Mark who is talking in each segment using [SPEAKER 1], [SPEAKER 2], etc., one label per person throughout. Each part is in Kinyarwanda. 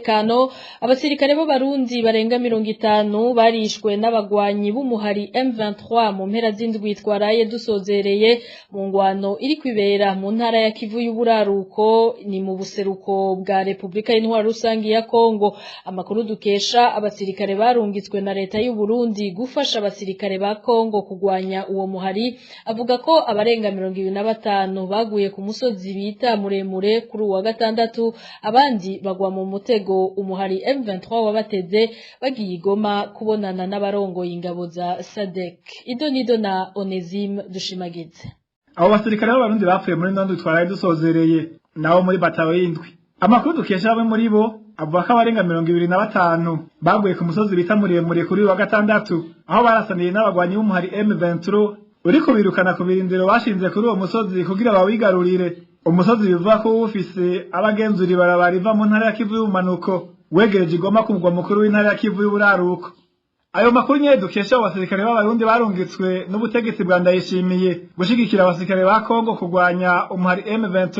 [SPEAKER 1] umutekano abasirikare b'abarundi barenga 50 barishwe n'abagwanyi b'umuhari M23 mu mpera z'indwi twaraye dusozereye mu ngwano iri kwibera mu ntara ya Kivu y'uburaruko ni mu buseruko bwa Republika y'Intwaro rusangi ya Kongo. Amakuru dukesha abasirikare barungitswe na leta y'u Burundi gufasha abasirikare ba Kongo kugwanya uwo muhari avuga ko abarenga 25 baguye ku musozi bita muremure kuri uwa gatandatu abandi bagwa mu mutego umuhari M23 wabateze bagiye igoma kubonana n'abarongoye ingabo za SADC. Idonido na Onesime Dushimagize.
[SPEAKER 2] Abo basirikare b'abarundi bapfuye muri ndondo twaraye dusozereye nawo muri batawe y'indwi. Amakuru dukesha bamwe muri bo avuga ko abarenga 25 baguye ku musozi bita muremure kuri wa gatandatu aho barasaniye n'abagwanyi b'umuhari M23 uriko birukana ku birindiro bashinze kuri uwo musozi kugira bawigarurire. Umusozi bivuga ko ufise abagenzuri barabara iva mu ntara ya Kivu y'ubumanuko wegereje igoma ku mugwa mukuru w'intara ya Kivu y'uburaruko. Ayo makuru nyene dukesha abasirikare b'abarundi barungitswe n'ubutegetsi bwa Ndayishimiye gushigikira abasirikare ba Kongo kugwanya umuhari M23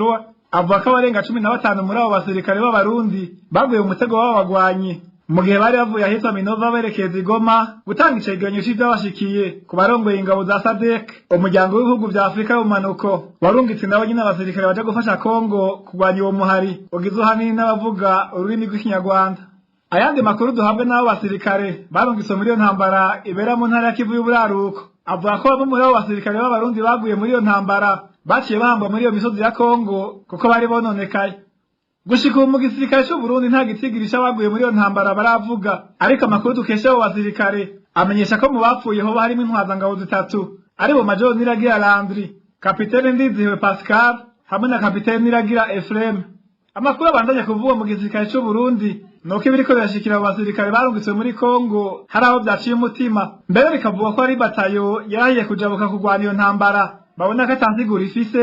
[SPEAKER 2] avuga ko abarenga 15 muri abo basirikare b'abarundi baguye mu mutego w'abagwanyi mu gihe bari bavuye ahitwa Minova berekeza igoma gutanga icegeranyo cy'ibabashikiye ku barongoye ingabo za SADC umuryango w'ibihugu vya Afrika y'ubumanuko warungitse nabo nyine abasirikare baje gufasha Kongo kugwanya uwo muhari ugizwe hanini n'abavuga ururimi rw'ikinyarwanda. Ayandi makuru duhabwe n'abo basirikare barungitswe muri iyo ntambara ibera mu ntara ya Kivu y'uburaruko avuga ko bamwe muri abo basirikare b'abarundi baguye muri iyo ntambara baciye bahambwa muri iyo misozi ya Kongo kuko bari bononekaye. Gushika ubu mu gisirikare cy'u Burundi nta gitigirisha baguye muri iyo ntambara baravuga ariko amakuru dukesha abo basirikare amenyesha ko mu bapfuye ho harimo intwazangabo zitatu aribo Major Niragira Landry, Kapitene Ndizihiwe Pascal hamwe na Kapitene Niragira Ephraim. Amakuru abandanya kuvuga mu gisirikare cy'u Burundi nuko ibiriko birashikira abo basirikare barungitswe muri Kongo hari aho byaciye umutima mbere bikavuga ko ari batayo yarahiye kujabuka kugwana iyo ntambara babona ko atanzigura ifise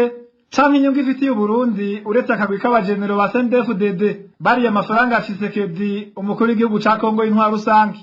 [SPEAKER 2] canke inyungu ifitiye Burundi uretse akagwi k'abajenero ba CNDD-FDD bariye amafaranga ya Tshisekedi umukuru w'igihugu ca Kongo y'intwaro rusangi.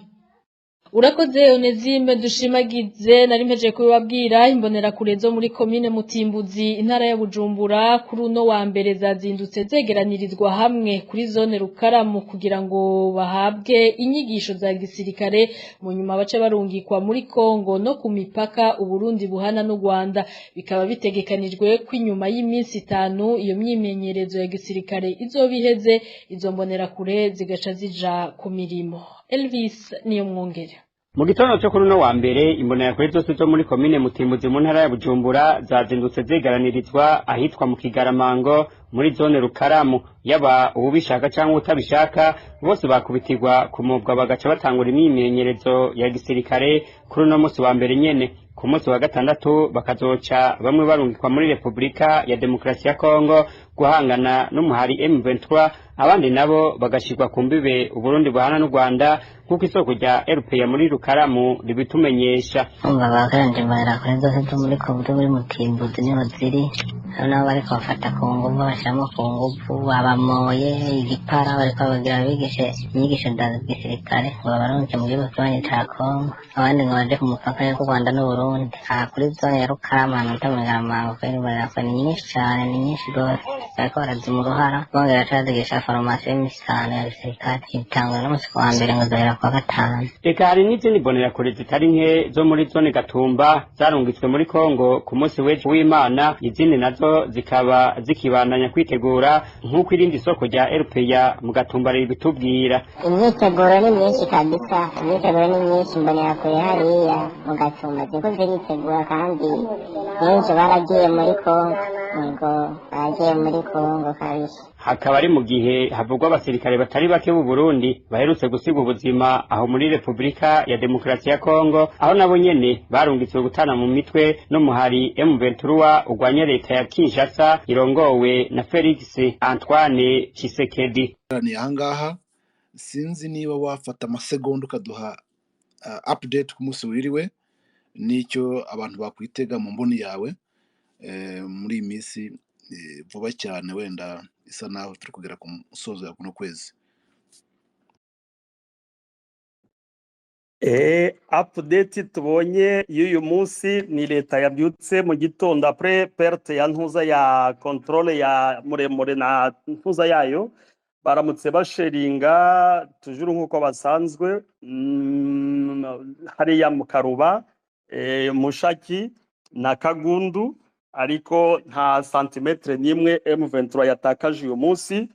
[SPEAKER 1] Urakoze Onesime Dushimagize nari mpeje kubabwira imbonera kure zo muri commune Mutimbuzi intara ya Bujumbura kuri uno wa mbere zazindutse zegeranirizwa hamwe kuri zone Rukaramu kugira ngo bahabwe inyigisho za gisirikare mu nyuma bace barungikwa muri Kongo no ku mipaka Uburundi buhana n'u Rwanda bikaba bitegekanijwe ko inyuma y'iminsi 5 iyo myimenyerezo ya gisirikare izobiheze izo mbonera kure zigaca zija ku mirimo. Elvis niyo mwongere.
[SPEAKER 3] Mu gitondo cyo kuri no wa mbere imbonera kuri zose zo muri commune Mutimbuzi mu ntara ya Bujumbura zazindutse zegaranirizwa ahitwa mu Kigaramango muri zone Rukaramu yaba ubishaka cyangwa utabishaka bose bakubitirwa kumubwa bagaca batangura imyimenyerezo ya gisirikare kuri no munsi wa mbere nyene. Ku munsi wa gatandatu bakazoca bamwe barungikwa muri Republika ya Demokarasi ya Kongo guhangana n'umuhari M23 abandi nabo bagashirwa ku mbibe Uburundi buhana n'u Rwanda kuko isoko rya RPA muri Rukaramu ribitumenyesha.
[SPEAKER 4] Baganje mara kuri zose zo muri Kongo muri Mutimbuzi niho ziri nabo bariko bafata ku nguvu bashamo ku nguvu abamoye igipara bariko bagira bigishe inyigisho za gisirikare ngo baronke mu gihugu cy'abanye ca Kongo abandi ngo baje ku mupaka y'u Rwanda n'u Burundi kuri zone ya Rukaramu n'Amutamagarama kweri barakora nyinshi cyane ni nyinshi gose bariko barazimu ruhara bongera cyadegesha farumasi y'misano ya gisirikare itangwa n'umunsi wa mbere ngo zahera kwa gatanu.
[SPEAKER 3] Eka hari n'izindi bonera kure zitari nke zo muri zone Gatumba zarungitswe muri Kongo ku munsi w'Imana izindi nazo zikaba zikibandanya kwitegura nk'uko irindi soko rya RPA mu Gatumba ribitubwira.
[SPEAKER 4] Imyiteguro ni myinshi kabisa, imyiteguro ni myinshi mbonera kure hariya mu Gatumba ziko ziritegura kandi benshi baragiye muri Kongo ngo bagiye muri Kongo kabisa.
[SPEAKER 3] Hakaba ari mu gihe havugwa abasirikare batari bake b'u Burundi baherutse gusiga ubuzima aho muri Republika ya Demokarasi ya Kongo aho nabo nyene barungitswe gutana mu mitwe no muhari M23 ugwanya leta ya Kinshasa irongowe na Felix Antoine Tshisekedi.
[SPEAKER 5] Ni ahangaha sinzi niba wafata amasegonda ukaduha update ku munsi wiriwe nicyo abantu bakwitega mu mboni yawe muri iyi minsi vuba cyane wenda isa naho turi kugera ku musozo ya kuno kwezi.
[SPEAKER 6] Update tubonye y'uyu munsi ni leta yabyutse mu gitondo après perte ya ntuza ya controle ya muremure na ntuza yayo baramutse basheringa tujuru nk'uko basanzwe hariya mu Karuba Mushaki na Kagundu ariko nta santimetre n'imwe M23 yatakaje uyu munsi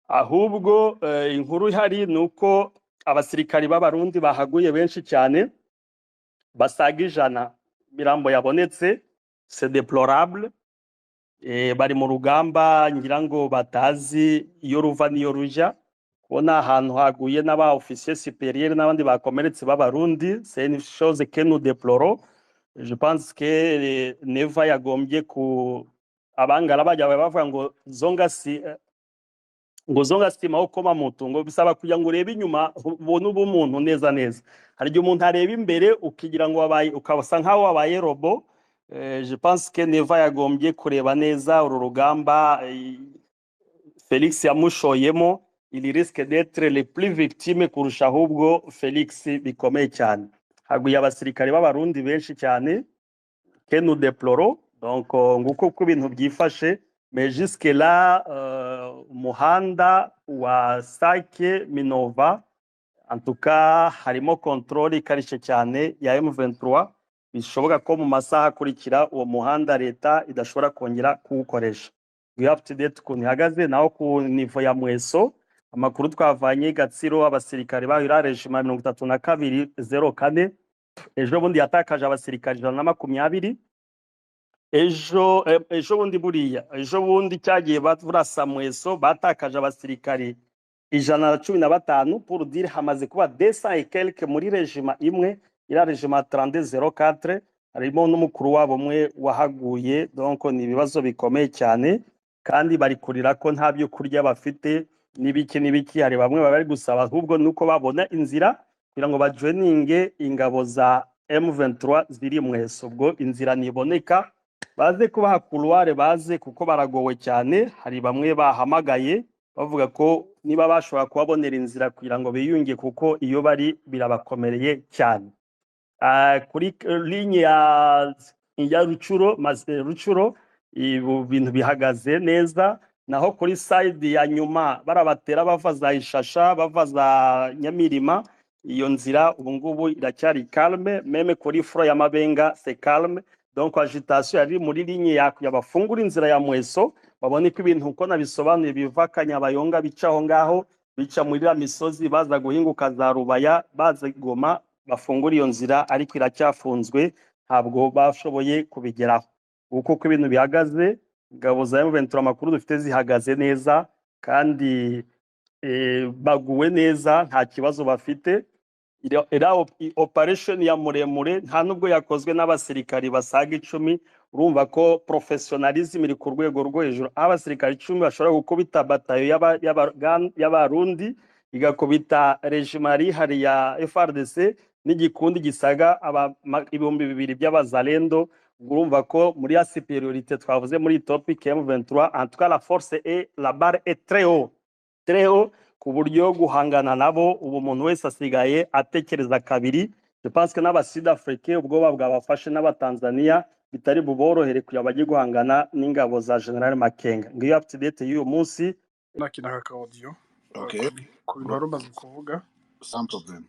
[SPEAKER 6] ahubwo inkuru ihari nuko abasirikari b'abarundi bahaguye benshi cyane basaga 100 mirambo yabonetse c'est déplorable bari mu rugamba ngira ngo batazi iyo ruva niyo ruja kubona ahantu haguye n'aba officier supérieur n'abandi bakomeretse b'abarundi c'est une chose que nous déplorons. Je pense que Neva yagombye ku abangara bajya bavuga ngo zonga stima ukoma mutu ngo bisaba kugira ngo urebe inyuma ubone umuntu neza neza hari igihe umuntu areba imbere ukigira ngo wabaye ukabasa nkaho wabaye robo. Je pense que Neva yagombye kureba neza uru rugamba Felix yamushoyemo il risque d'être le plus victime kurusha ahubwo Felix bikomeye cyane haguye abasirikare b'abarundi benshi cyane que nous déplorons donc nguko ko ibintu byifashe mais jusque là umuhanda wa Sake Minova en tout cas harimo contrôle ikarishe cyane ya M23 bishoboka ko mu masaha akurikira uwo muhanda leta idashobora kongera kuwukoresha. We have to date ku ntihagaze naho ku nivo ya Mweso amakuru twavanye Gatsiro abasirikare bahira regiment 3204 ejo bundi yatakaje abasirikare 120 ejo bundi buriya ejo bundi cyagiye burasa Mweso batakaje abasirikare 115 pour dire hamaze kuba 200 et quelques muri regiment imwe ira regiment 3204 harimo n'umukuru wabo mwe wahaguye donc ni ibibazo bikomeye cyane kandi bari kurira ko nta byo kurya bafite nibiki hari bamwe bari gusaba ahubwo nuko babona inzira kugira ngo bajoininge ingabo za M23 ziri Mweso ubwo inzira niboneka baze kubaha couloir baze kuko baragowe cyane hari bamwe bahamagaye bavuga ko niba bashobora kubabonera inzira kugira ngo biyunge kuko iyo bari birabakomereye cyane. Kuri ligne ya Rucuro ibintu bihagaze neza naho kuri side ya nyuma barabatera bava za Ishasha bava za Nyamirima iyo nzira ubu ngubu iracyari calme meme kuri fro ya Mabenga c'est calme donc agitation yari muri ligne y'abafungura inzira ya Mweso babone ko ibintu uko nabisobanuye biva Kanyabayonga bicaho ngaho bica muri la misozi baza guhinguka za Rubaya baza Goma bafungura iyo nzira ariko iracyafunzwe ntabwo bashoboye kubigeraho uko ko ibintu bihagaze ngabo za M23 amakuru dufite zihagaze neza kandi baguwe neza nta kibazo bafite ira operation ya muremure nta nubwo yakozwe n'abasirikari basaga 10 urumva ko professionalism iri ku rwego rwo hejuru abasirikari 10 bashobora gukubita batayo y'abarundi igakubita regiment hari ya FRDC n'igikundi gisaga 2000 by'abazalendo urumva ko muri ya superiorité twavuze muri topic M23 en tout cas la force et la barre est très haut ku buryo guhangana nabo ubu umuntu wese asigaye atekereza kabiri. Je pense que n'aba Sud Afrique ubwoba bwabafashe n'abatanzania bitari buborohere kuya bagiye guhangana n'ingabo za General Makenga. Ngiyo up to date y'uyu munsi
[SPEAKER 7] nakina ka audio
[SPEAKER 5] Okay.
[SPEAKER 7] ku bintu wari umaze kuvuga.
[SPEAKER 5] Sans problème.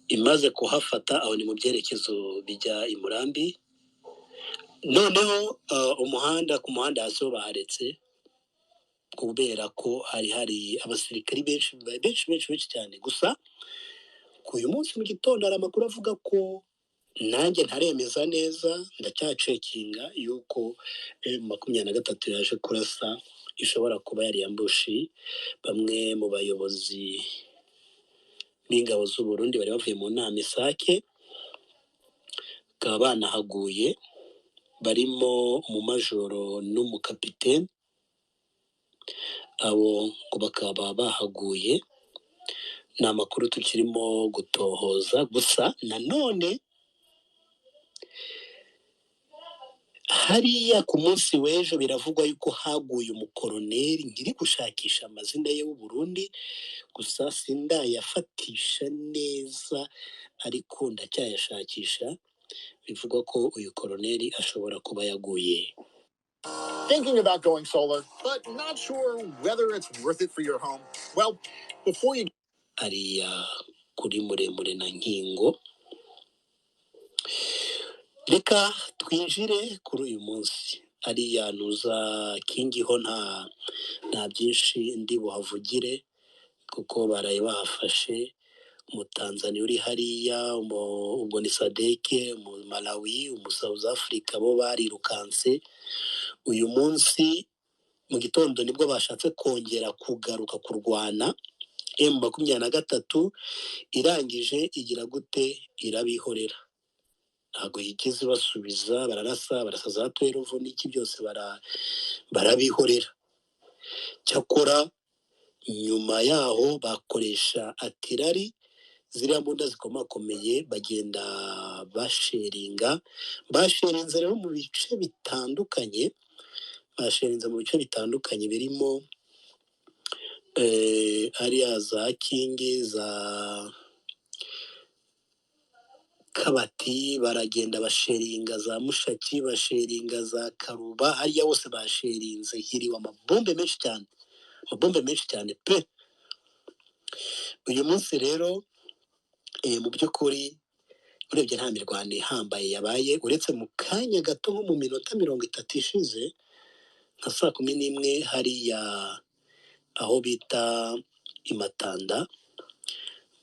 [SPEAKER 8] imaze kuhafata aho ni mu byerekezo bijya i Murambi noneho ku muhanda haso baharetse kubera ko hari abasirikari benshi cyane gusa ku uyu munsi mu gitondo hari amakuru avuga ko nanjye ntaremeza neza ndacyacekinga yuko 23 yaje kurasa ishobora kuba yari yambushi bamwe mu bayobozi n'ingabo z'u Burundi bari bavuye mu nama Isake bakaba banahaguye barimo mu majoro n'umukapiteni abo ngo bakaba bahaguye ni amakuru tukirimo gutohoza gusa nanone hariya ku munsi w'ejo biravugwa yuko haguye umukoroneri nkiri gushakisha amazina ye w'u Burundi gusa sindayafatisha neza ariko ndacyayashakisha bivugwa ko uyu koroneri ashobora kuba yaguye
[SPEAKER 9] Thinking about going solar, but not sure whether it's worth it for your home? Well, before you
[SPEAKER 8] ariya kuri muremure na nkingo, reka twinjire kuri uyu munsi. Ariya nuza kingiho nta byinshi ndi buhavugire kuko baraye bahafashe umutanzania uri hariya, ubwo ni Sadeke, mu Malawi, mu South Africa bo barirukanse. Uyu munsi mu gitondo nibwo bashatse kongera kugaruka kurwana. M23 irangije igira gute, irabihorera, ntabwo yigeze basubiza, barasa za twerovo n'iki byose barabihorera. Cyakora nyuma yaho bakoresha atirari, ziriya mbunda zikomakomeye, bagenda basherinze rero mu bice bitandukanye, birimo hariya za Kingi, za Kabati, baragenda basheringa za Mushaki, basheringa za Karuba, hariya hose basherinze, hiriwe amabombe menshi cyane pe. Uyu munsi rero mu by'ukuri urebye nta mirwano ihambaye yabaye, uretse mu kanya gato nko mu minota 30 ishize nka 11 hariya aho bita Imatanda,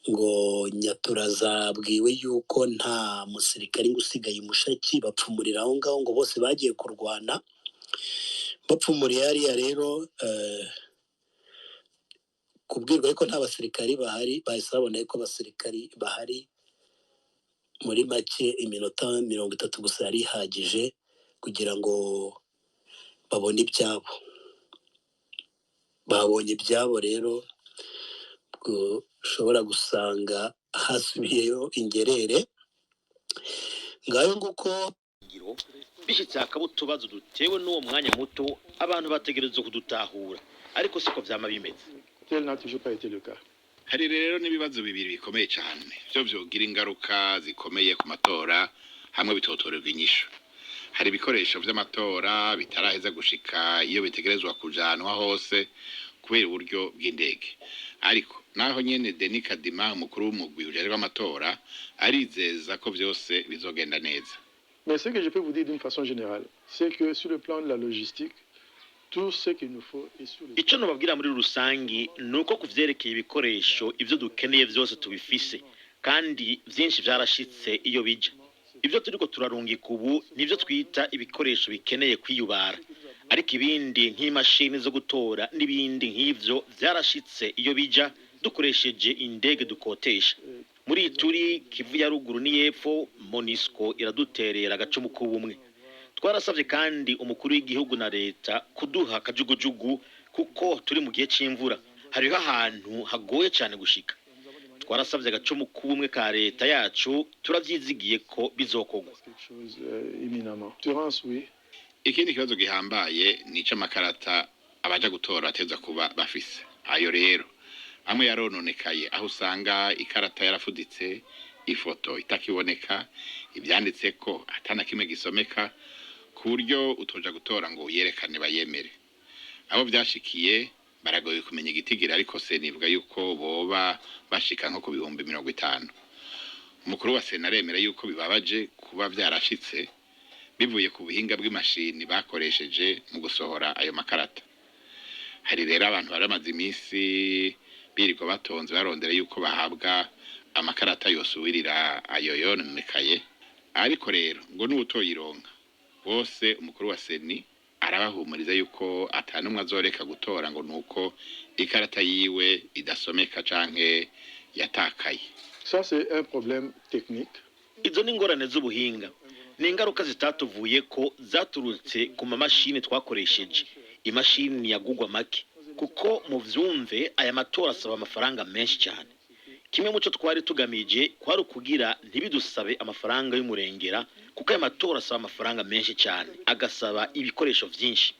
[SPEAKER 8] ngo Nyatura zabwiwe yuko nta musirikari usigaye Mushaki, bapfumurira aho ngaho, ngo bose bagiye kurwana. Bapfumuriye hariya rero kubwirwa yuko nta basirikari bahari, bahise babona yuko abasirikari bahari. Muri make iminota 30 gusa yari ihagije kugira ngo babone ibyabo. Babonye ibyabo rero ushobora gusanga hasubiyeyo ingerere. Ngayo nguko
[SPEAKER 10] bishyitse hakaba utubazo dutewe n'uwo mwanya muto, abantu bategerezwa kudutahura, ariko siko vyama bimeze.
[SPEAKER 11] Hari rero n'ibibazo bibiri bikomeye cyane byo byogira ingaruka zikomeye ku matora hamwe bitotorerwa inyishu. Hari ibikoresho by'amatora bitaraheza gushika iyo bitegerezwa kujanwa hose kubera uburyo bw'indege. Ariko naho nyene Denis Kadima, umukuru w'umugwi ujejwe amatora, arizeza ko byose bizogenda neza.
[SPEAKER 12] Mais ce que je peux vous dire d'une façon générale, c'est que sur le plan de la logistique, tout ce qu'il nous faut est sur le...
[SPEAKER 10] Ico nobabwira muri rusangi nuko kuvyerekeye ibikoresho ivyo dukeneye vyose tubifise, kandi vyinshi vyarashitse iyo bija. Ivyo turiko turarungika ubu nivyo twita ibikoresho bikeneye kwiyubara, ariko ibindi nk'imashini zo gutora n'ibindi nk'ivyo vyarashitse iyo bija dukoresheje indege dukotesha. Muri turi Kivu ya ruguru ni yepfo, Monisco iraduterera agacumu k'ubumwe. Twarasavye kandi umukuru w'igihugu na leta kuduha kajugujugu kuko turi mu gihe c'imvura, hariho ahantu hagoye cyane gushika. Twarasavye agacumu k'ubumwe ka leta yacu, turavyizigiye ko bizokogwa.
[SPEAKER 11] Ikindi kibazo gihambaye ni c'amakarata abaja gutora ateza kuba bafise. Ayo rero amwe yarononekaye, aho usanga ikarata yarafuditse, ifoto itakiboneka, ibyanditse ko atana kimwe gisomeka, ku buryo utoja gutora ngo yerekane bayemere. Abo byashikiye baragoye kumenya igitigira, ariko se nivuga yuko boba bashika nko ku bihumbi 50. Umukuru wa Sena aremera yuko bibabaje kuba byarashitse bivuye ku buhinga bw'imashini bakoresheje mu gusohora ayo makarata. Hari rero abantu baramaze iminsi birirwa batonze barondera yuko bahabwa amakarata yosubirira ayo yononekaye, ariko rero ngo n'utoyironka bose umukuru wa Seni arabahumuriza yuko atanumwe azoreka gutora ngo nuko ikarata yiwe idasomeka canke yatakaye.
[SPEAKER 12] Ça c'est un problème technique.
[SPEAKER 10] Izo ni ngorane z'ubuhinga, ni ingaruka zitatuvuye ko zaturutse ku mamashini twakoresheje. Imashini yagugwa make kuko mu vyumve aya matora asaba amafaranga menshi cyane. Kimwe muco twari tugamije kwari ukugira ntibidusabe amafaranga y'umurengera, kuko aya matora asaba amafaranga menshi cyane, agasaba ibikoresho vyinshi.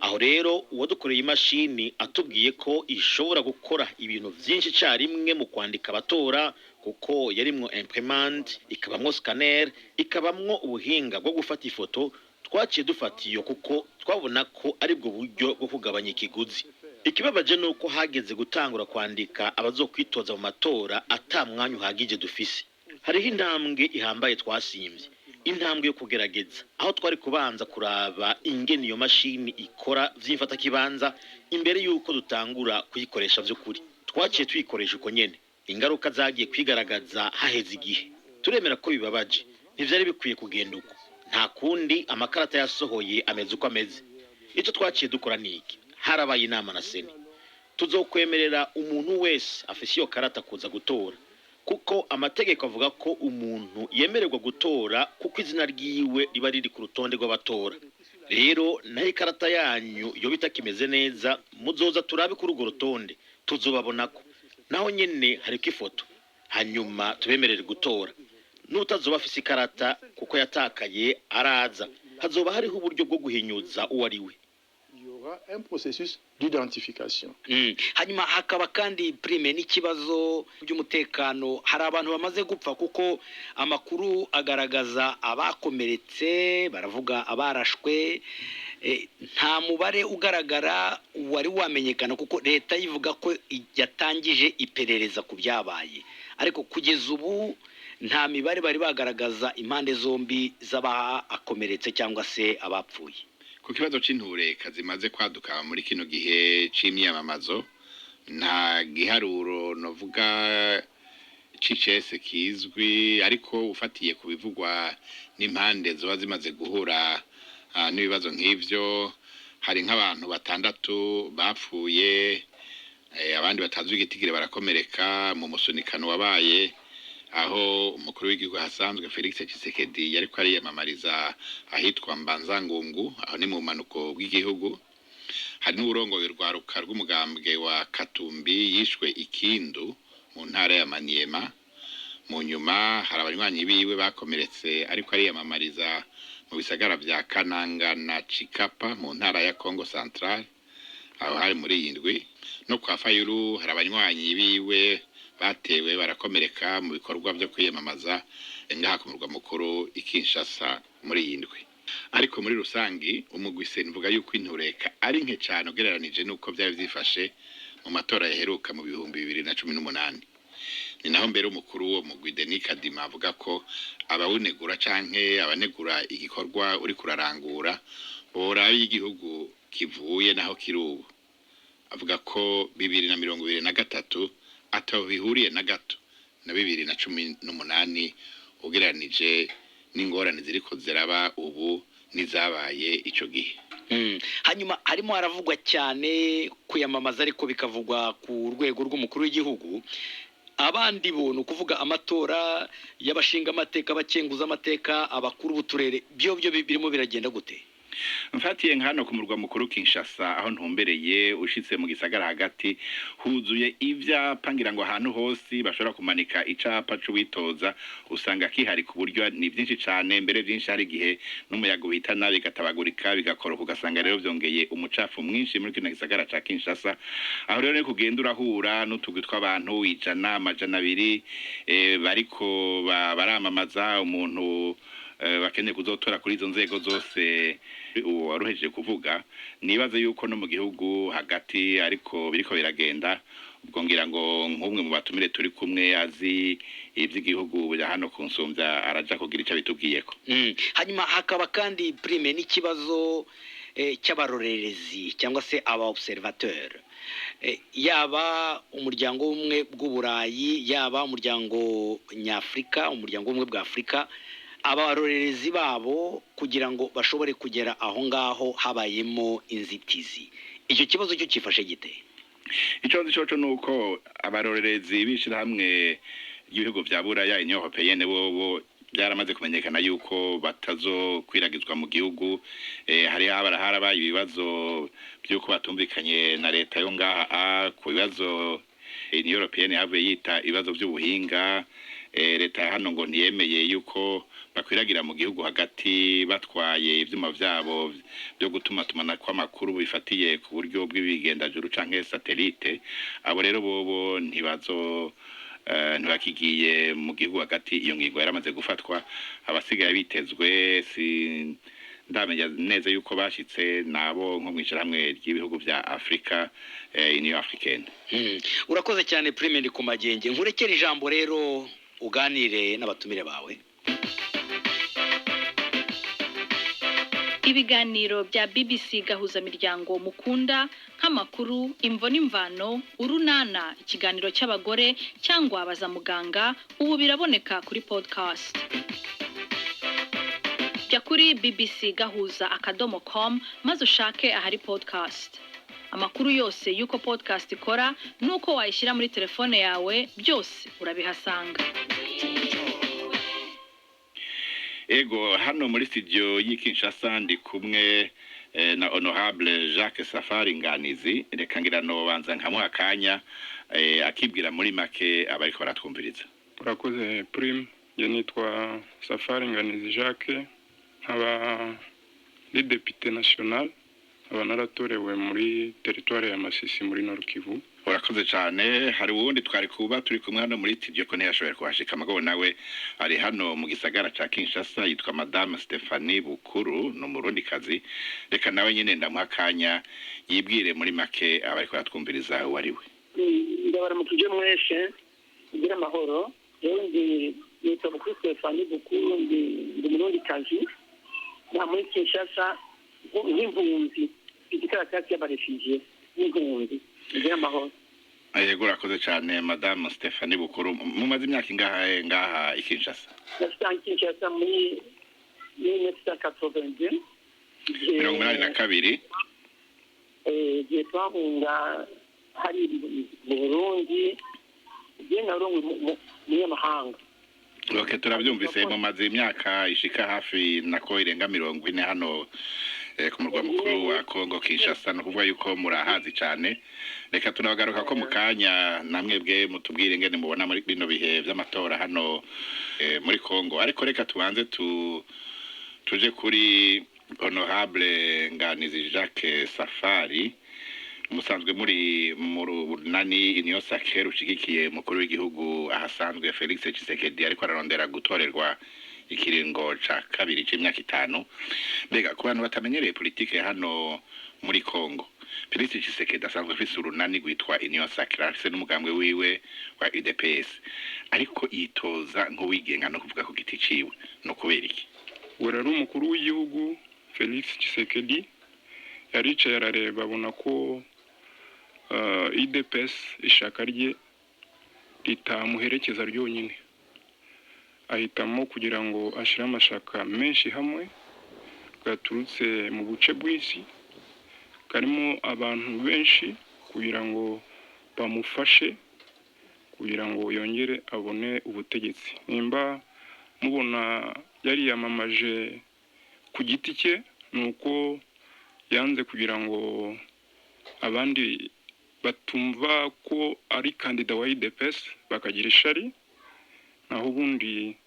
[SPEAKER 10] Aho rero uwadukoreye imashini atubwiye ko ishobora gukora ibintu vyinshi cyarimwe mu kwandika abatora, kuko yarimwo imprimante, ikabamwo scanner, ikabamwo ubuhinga bwo gufata ifoto. twaciye dufatiye kuko twabona ko ari bwo buryo bwo kugabanya ikiguzi. Ikibabaje nuko hageze gutangura kwandika abazokwitoza mu matora ata mwanya uhagije dufise. Hariho intambwe ihambaye twasimvye, intambwe yo kugerageza aho twari kubanza kuraba ingene iyo mashini ikora vy'imfata kibanza imbere yuko dutangura kuyikoresha vy'ukuri. Twaciye tuyikoresha uko nyene, ingaruka zagiye kwigaragaza haheze igihe. Turemera ko bibabaje, ntivyari bikwiye kugenda uko. Nta kundi amakarata yasohoye ameze uko ameze. Ico twaciye dukora niki? Harabaye inama na seni. Tuzokwemerera umuntu wese afise iyo karata kuza gutora, kuko amategeko avuga ko umuntu yemererwa gutora kuko izina ryiwe riba riri ku rutonde rw'abatora. Rero naho ikarata yanyu yo bitakimeze neza, muzoza turabe kuri urwo rutonde tuzobabonako. Naho nyene hariko ifoto, hanyuma tubemerere gutora. N'utazoba afise ikarata kuko yatakaye araza, hazoba hariho uburyo bwo guhinyuza uwo ari we.
[SPEAKER 12] Un processus d'identification.
[SPEAKER 13] Hanyuma hakaba kandi prime n'ikibazo by'umutekano. Hari abantu bamaze gupfa kuko amakuru agaragaza abakomeretse, baravuga abarashwe, nta mubare ugaragara wari wamenyekana kuko leta yivuga ko yatangije iperereza ku byabaye, ariko kugeza ubu nta mibare bari bagaragaza impande zombi z'abakomeretse cyangwa se abapfuye.
[SPEAKER 11] Ku kibazo c'intureka zimaze kwaduka muri kino gihe c'imyamamazo, nta giharuro novuga c'icese kizwi, ariko ufatiye ku bivugwa n'impande zoba zimaze guhura n'ibibazo nk'ivyo, hari nk'abantu 6 bapfuye, abandi batazwi igitigire barakomereka mu musunikano wabaye aho umukuru w'igihugu hasanzwe Felix Tshisekedi yariko ariyamamariza ahitwa Mbanzangungu, aho ni mu manuko bw'igihugu. Hari n'uburongoye rwaruka rw'umugambwe wa Katumbi yishwe Ikindu mu ntara ya Maniema. Mu nyuma hari abanywanyi biwe bakomeretse ariko ariyamamariza mu bisagara vya Kananga na Chikapa mu ntara ya Congo Central, aho hari muri yindwi. No kwa Fayulu hari abanywanyi biwe batewe barakomereka mu bikorwa byo kwiyamamaza ngaha ku murwa mukuru Kinshasa muri yindwi. Ariko muri rusangi umugwise nvuga yuko intureka ari nke cyane ugereranije nuko byari byifashe mu matora yaheruka mu 2018. Ni naho mbere umukuru wo mugwi Denis Kadima avuga ko abawunegura canke abanegura igikorwa uri kurarangura bora y'igihugu kivuye naho kirubu. Avuga ko 2023 ataho bihuriye na gato na 2018 ugereranije n'ingorane ziriko ziraba ubu nizabaye ico gihe.
[SPEAKER 13] Hanyuma harimo haravugwa cyane kuyamamaza ariko bikavugwa ku rwego rw'umukuru w'igihugu. Abandi buntu kuvuga amatora y'abashinga amateka, abakenguza amateka, abakuru b'uturere, byo birimo biragenda gute?
[SPEAKER 11] Mfatiye nkano ku murwa mukuru Kinshasa aho ntumbereye ushitse mu gisagara hagati huzuye ivyapa ngira ngo ahantu hose bashobora kumanika icapa c'uwitoza, usanga kihari ku buryo ni byinshi cyane, mbere byinshi hari gihe n'umuyaga uhitana bigatabagurika bigakoroka, ugasanga rero byongeye umucafu mwinshi muri kino gisagara ca Kinshasa. Aho rero ni kugenda urahura n'utugwi tw'abantu 100, 200 bariko baramamaza umuntu bakeneye kuzotora kuri izo nzego zose waruhejeje kuvuga. Nibaze yuko no mu gihugu hagati ariko biriko biragenda, ubwo ngira ngo nk'umwe mu batumire turi kumwe azi ivy'igihugu bya hano kunsumvya araja kugira ico bitubwiyeko.
[SPEAKER 13] Hanyuma hakaba kandi prime n'ikibazo cy'abarorerezi cyangwa se aba observateur, yaba umuryango umwe bw'Uburayi, yaba umuryango nyafrika, umuryango umwe bwa Afrika, abarorerezi babo kugira ngo bashobore kugera aho ngaho habayemo inzitizi. Icyo kibazo cyo kifashe gite?
[SPEAKER 11] Icyo cyo nuko abarorerezi bishira hamwe y'ibihugu vya Buraya Union Européenne bobo byaramaze kumenyekana yuko batazo kwiragizwa mu gihugu. Hari harabaye ibibazo byuko batumvikanye na leta yo ngaha ku bibazo Union Européenne yavuye yita ibibazo by'ubuhinga. Leta hano ngo ntiyemeye yuko bakwiragira mu gihugu hagati batwaye ivyuma vyabo byo gutuma tumana kwa makuru bifatiye ku buryo bw'ibigendajuru canke satellite. Abo rero bobo ntibakigiye mu gihugu hagati. Iyo ngingo yaramaze gufatwa, abasigaye bitezwe ndamenya neza yuko bashitse nabo nko mw'ishyirahamwe ry'ibihugu vya Afrika Union Africaine.
[SPEAKER 13] Urakoze cyane Prime ndi ku magenge nkurekera ijambo rero uganire n'abatumire bawe.
[SPEAKER 14] Ibiganiro bya BBC gahuza miryango mukunda nk'amakuru imvo n'imvano urunana ikiganiro cy'abagore cyangwa abaza muganga ubu biraboneka kuri podcast. Jya kuri bbcgahuza.com maze ushake ahari podcast. Amakuru yose yuko podcast ikora nuko wayishyira muri telefone yawe byose urabihasanga.
[SPEAKER 11] Ego hano muri studio y'Kinshasa ndi kumwe na Honorable Jacques Safari Nganizi, reka ngira no banza nkamuha akanya akibwira muri make abariko baratwumviriza.
[SPEAKER 15] Urakoze Prime, je nitwa Safari Nganizi Jacques, nkaba ndi député national, nkaba naratorewe muri territoire ya Masisi muri Nord Kivu.
[SPEAKER 11] Urakoze cyane. Hari uwundi twari kuba turi kumwe hano muri studio ko ntiyashoboye kuhashika magabo nawe ari hano mu gisagara ca Kinshasa, yitwa Madame Stephanie Bukuru, no murundi kazi. Reka nawe nyine ndamuhakanya yibwire muri make abariko batwumviriza wariwe.
[SPEAKER 16] Ndabara mutuje mweshe kugira amahoro. Yewe nitwa Stephanie Bukuru, ndi murundi kazi na muri Kinshasa nk'impunzi igikara cyaki y'abarefugee n'impunzi.
[SPEAKER 11] Yego urakoze cyane Madame Stephanie Bukuru, mumaze imyaka ingahe ngaha Kinshasa?
[SPEAKER 16] Nasanze Kinshasa muri 1982.
[SPEAKER 11] 82.
[SPEAKER 16] Je twahunga hari mu Burundi, je narongo mu mahanga.
[SPEAKER 11] Okay, turabyumvise mumaze imyaka ishika hafi nako irenga 40 hano ku murwa mukuru wa Kongo Kinshasa, no kuvuga yuko murahazi cyane. Reka tunabagaruka ko mukanya namwebwe mutubwire ngene mubona muri bino bihe by'amatora hano muri Kongo. Ariko reka tubanze tuje kuri Honorable Nganizi Jacques Safari, musanzwe muri nani Union Sacrée ushigikiye mukuru w'igihugu ahasanzwe Felix Tshisekedi, ariko ararondera gutorerwa ikiringo ca kabiri c'imyaka 5. Mbega ku bantu batamenyereye politike hano muri Kongo, Felix Tshisekedi asanzwe afise urunani rwitwa Union Sacrée, afise n'umugambwe wiwe wa UDPS, ariko yitoza nk'uwigenga no kuvuga ku giti ciwe, no kubera iki?
[SPEAKER 15] Werera umukuru w'igihugu Felix Tshisekedi yaricaye arareba abona ko UDPS ishaka rye ritamuherekeza ryonyine, ahitamo kugira ngo ashire amashaka menshi hamwe gaturutse mu buce bw'isi, karimo abantu benshi kugira ngo bamufashe kugira ngo yongere abone ubutegetsi. Nimba mubona yari yamamaje ku giti cye, nuko yanze kugira ngo abandi batumva ko ari kandida wa UDPS bakagira ishari, naho ubundi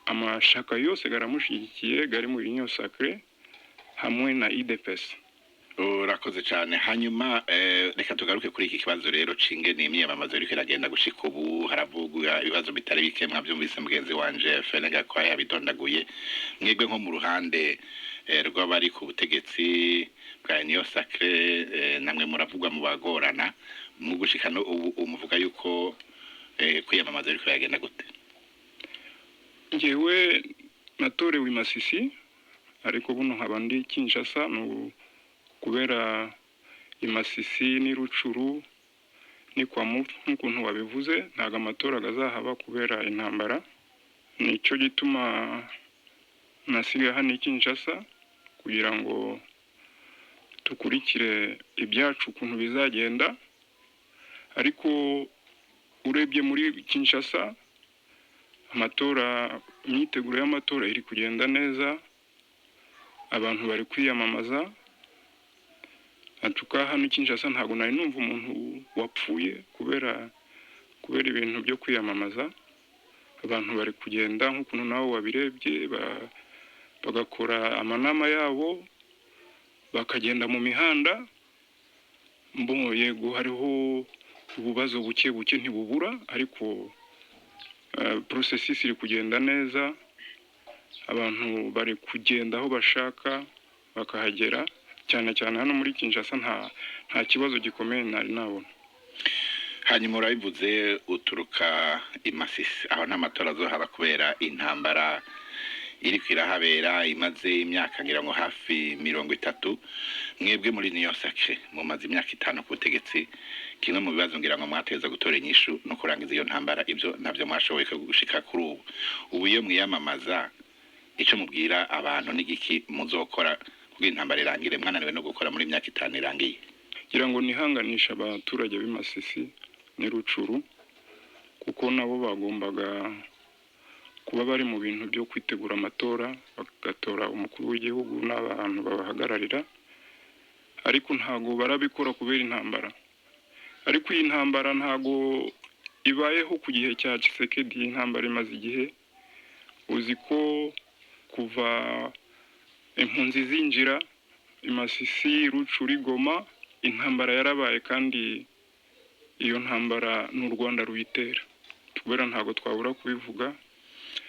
[SPEAKER 15] amashaka yose garamushigikiye gari mu Union Sacrée hamwe na UDPS.
[SPEAKER 11] Urakoze cyane. Hanyuma reka tugaruke kuri iki kibazo rero cingene imyamamazo ariko iragenda gushika ubu. Haravugwa ibibazo bitari bike, mwabyumvise mugenzi wanje Felega kwa yabidondaguye. Mwebwe nko mu ruhande rw'abari ku butegetsi bwa Union Sacrée, namwe muravugwa mu bagorana mu gushika no ubu umuvuga yuko kwiyamamaza ariko yagenda gute?
[SPEAKER 15] Njewe natorewe Masisi, ariko buno nkabandi Kinshasa, no kubera Masisi ni Rucuru ni kwa mutu nk'ukuntu wabivuze, ntago amatora gazahaba kubera intambara. Nico gituma nasiga hano Kinshasa kugira ngo tukurikire ibyacu ukuntu bizagenda. Ariko urebye muri Kinshasa amatora, imyiteguro y'amatora iri kugenda neza, abantu bari kwiyamamaza. Atuka hano Kinshasa ntago nari numva umuntu wapfuye kubera ibintu byo kwiyamamaza. Abantu bari kugenda nk'ukuntu nawe wabirebye, bagakora amanama yabo, bakagenda mu mihanda. Yego hariho ububazo buke ntibubura, ariko processus iri kugenda neza. abantu bari kugenda aho bashaka bakahagera, cyane cyane hano muri Kinshasa nta kibazo gikomeye nari nabona.
[SPEAKER 11] Hanyuma urabivuze uturuka i Masisi aho n'amatora azohaba kubera intambara iri kwirahabera imaze imyaka ngira ngo hafi 30. Mwebwe muri Niyo Sacre mumaze imyaka 5 ku butegetsi, kimwe mu bibazo ngira ngo mwateza gutora inyishu no kurangiza iyo ntambara, ibyo navyo mwashoboye gushika kuri ubu. Ubu iyo mwiyamamaza ico mubwira abantu n'igiki muzokora kugira intambara irangire, mwananiwe no gukora muri imyaka 5 irangiye?
[SPEAKER 15] Kugira ngo nihanganisha abaturage b'Imasisi ni Rucuru, kuko nabo bagombaga kuba bari mu bintu byo kwitegura amatora, bagatora umukuru w'igihugu n'abantu babahagararira, ariko ntago barabikora kubera intambara. Ariko iyi ntambara ntago ibayeho ku gihe cya Tshisekedi, intambara imaze igihe. Uzi ko kuva impunzi zinjira Imasisi, Rucuru, Goma, intambara yarabaye, kandi iyo ntambara n'u Rwanda ruyitera. Kubera ntago twabura kubivuga.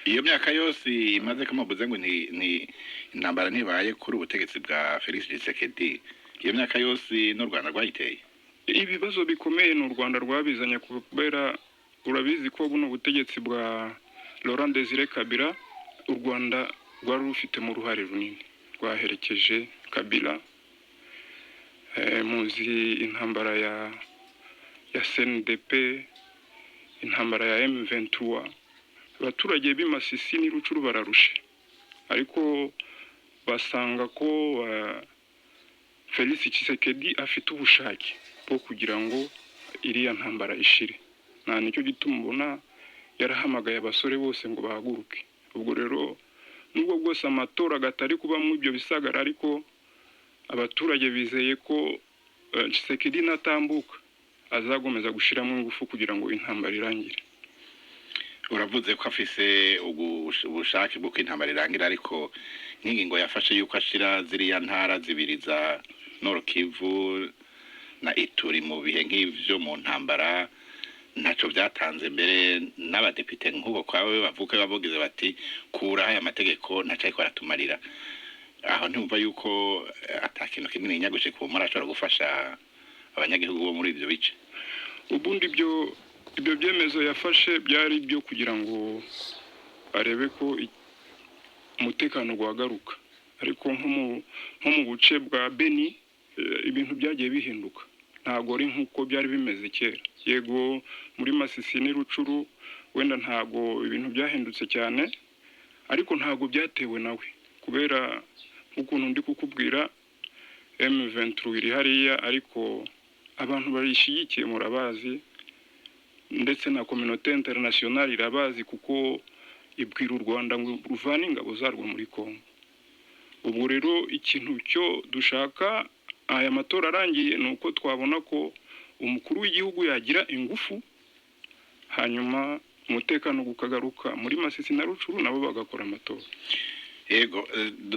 [SPEAKER 11] Iyo myaka yose imaze kumubuze ngo ni intambara ntibaye kuri ubutegetsi bwa Felix Tshisekedi, iyo myaka yose n'u Rwanda rwayiteye.
[SPEAKER 15] Ibibazo bikomeye n'u Rwanda rwabizanye, kubera urabizi ko buno butegetsi bwa Laurent Désiré Kabila u Rwanda rwari rufite mu ruhare runini, rwaherekeje Kabila. Muzi intambara ya CNDP, intambara ya M23. Abaturage b'Imasisi ni Rucuru bararushe, ariko basanga ko Felix Tshisekedi afite ubushake bwo kugira ngo iriya ntambara ishire. Nta nicyo gituma ubona yarahamagaye abasore bose ngo bahaguruke. Ubwo rero nubwo bwose amatora gatari kuba mu ibyo bisagara, ariko abaturage bizeye ko Tshisekedi natambuka azagomeza gushiramo ingufu kugira ngo intambara irangire.
[SPEAKER 11] Uravuze ko afise ubushake bwo kwintambara irangira, ariko n'ingingo yafashe yuko ashira ziriya ntara zibiri za Nord Kivu na Ituri mu bihe nk'ivyo mu ntambara, ntaco byatanze mbere n'abadepite nk'uko kwawe bavuka bavugize bati kura aya mategeko ntaco ariko aratumarira. Aho ntumva yuko atakintu kinini nyagushe ku mara ashobora gufasha abanyagihugu bo muri ivyo bice?
[SPEAKER 15] Ubundi ibyo byemezo yafashe byari byo kugira ngo arebe ko umutekano gwagaruka, ariko nko mu buce bwa Beni ibintu byagiye bihinduka, ntago ari nkuko byari bimeze kera. Yego muri Masisi ni Rucuru wenda ntago ibintu byahindutse cyane, ariko ntago byatewe nawe, kubera ukuntu ndi kukubwira M23 iri hariya, ariko abantu barishigikiye murabazi, ndetse na communauté internationale irabazi, kuko ibwira u Rwanda ngo ruvane ingabo zarwo muri Kongo. Ubwo rero ikintu cyo dushaka aya matora arangiye nuko twabona ko umukuru w'igihugu yagira ingufu, hanyuma umutekano gukagaruka muri Masisi na Rucuru, nabo bagakora amatora.
[SPEAKER 11] Yego,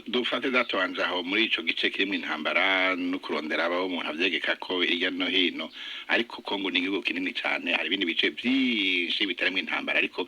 [SPEAKER 11] dufate datwanje aho muri ico gice kirimo intambara no kurondera abaho umuntu avyegeka ko hirya no hino, ariko Kongo ni igihugu kinini cyane, hari ibindi bice byinshi bitarimo intambara ariko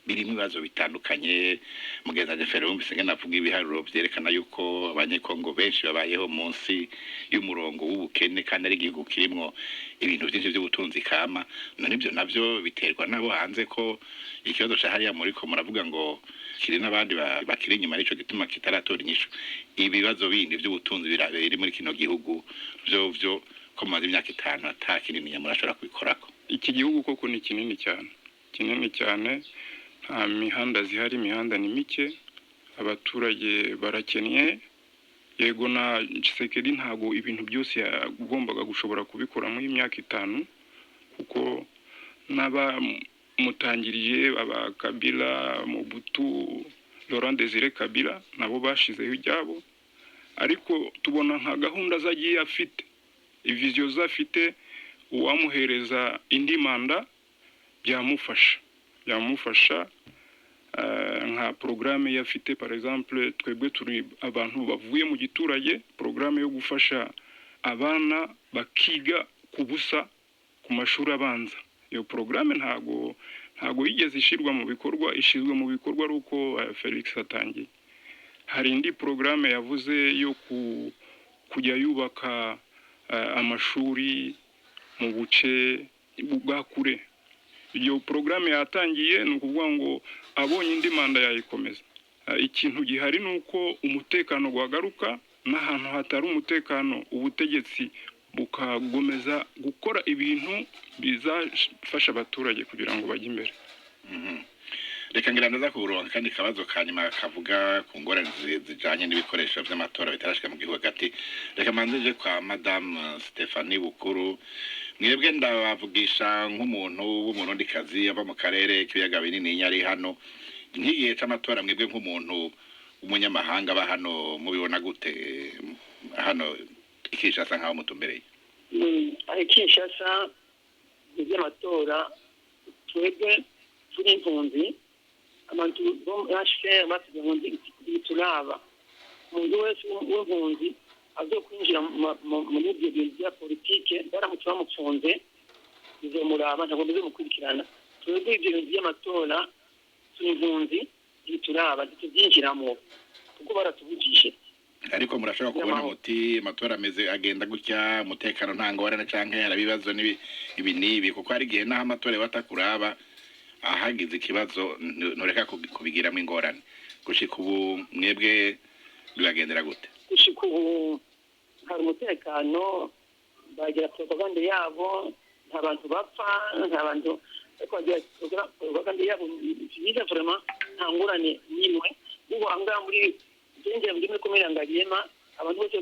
[SPEAKER 11] birimo ibibazo bitandukanye. Mugeza Jeferum bisenge navuga ibiharuro byerekana yuko abanyekongo benshi babayeho munsi y'umurongo w'ubukene, kandi ari igihugu kirimo ibintu byinshi by'ubutunzi kama. None ibyo navyo biterwa nabo hanze ko ikibazo cyahariya muri ko muravuga ngo kiri n'abandi bakiri inyuma, arico gituma kitaratora inyishu. Ibibazo bindi by'ubutunzi birabera muri kino gihugu byo ko maze imyaka 5 atakinini murashobora kubikorako.
[SPEAKER 15] Iki gihugu koko ni kinini cyane, nta mihanda zihari, imihanda ni mike, abaturage barakennye. Yego na Tshisekedi ntago ibintu byose yagombaga gushobora kubikora mu imyaka 5, kuko naba mutangiriye aba Kabila, Mobutu, Laurent Désiré Kabila nabo bashizeho ibyabo, ariko tubona nka gahunda zagiye afite, iviziyo zafite, uwamuhereza indi manda byamufasha nka programme yafite. Par exemple twebwe turi abantu bavuye mu giturage, programme yo gufasha abana bakiga kubusa ku mashuri abanza. Iyo programme ntago yigeze ishirwa mu bikorwa, ishizwe mu bikorwa ruko Felix atangiye. hari indi porogaramu yavuze yo kujya yubaka amashuri mu buce bwa kure. Iyo porogaramu yatangiye ni ukuvuga ngo abonye indi manda yayikomeza. Ikintu gihari ni uko umutekano wagaruka, n'ahantu hatari umutekano ubutegetsi bukagomeza gukora ibintu bizafasha abaturage kugira ngo bajye imbere.
[SPEAKER 11] Reka ngira ndaza kuronka kandi kabazo kanyuma kavuga ku ngorane zijanye n'ibikoresho vy'amatora bitarashika mu gihugu hagati. Reka manzeje kwa Madame Stephanie Bukuru, mwebwe ndabavugisha nk'umuntu w'umurundikazi ava mu karere k'ibiyaga binini nyari hano, nk'igihe c'amatora mwebwe nk'umuntu umunyamahanga ba hano mubibona gute hano Kinshasa nkaho mutumbereye?
[SPEAKER 16] Kinshasa iby'amatora twebwe turi impunzi, abantu bo HCR batugira ngo turaba umuntu wese w'impunzi azo kwinjira muri ibyo bintu bya politike baramutse bamufunze bizomuraba ntabwo bizomukurikirana. Twebwe ibyo bintu by'amatora turi impunzi turaba tubyinjiramo kuko baratubujije.
[SPEAKER 11] Ariko murashaka kubona muti amatora ameze agenda gutya, umutekano nta ngorane canke harabibazo ibi nibi, kuko hari igihe naho amatora batakuraba ahagize ikibazo ntureka kubigiramo ingorane. Gushika ubu mwebwe bibagendera gute?
[SPEAKER 16] Gushika ubu hari umutekano, bagira propaganda yabo, nta bantu bapfa, nta bantu ariko bagira propaganda yabo yiza vraiment nta ngorane nimwe. Ubu anga muri Jenje muri komera ngagiyema abantu bose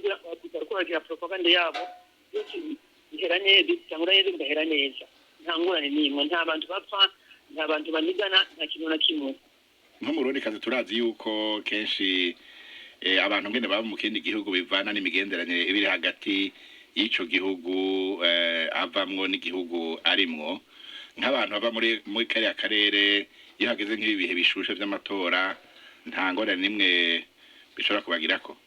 [SPEAKER 16] bakora propaganda yabo byose bihera neza cyangwa neza bigahera neza, nta ngorane nimwe, nta bantu bapfa, nta bantu banigana, nta kintu na kimwe.
[SPEAKER 11] Nko mu Burundi kazi turazi yuko kenshi abantu ngene baba mu kindi gihugu bivana n'imigenderanire ibiri hagati y'ico gihugu avamwo n'igihugu arimwo. Nk'abantu bava muri kariya karere iyo hageze nk'ibihe bishushe vy'amatora nta ngorane nimwe bishobora kubagirako?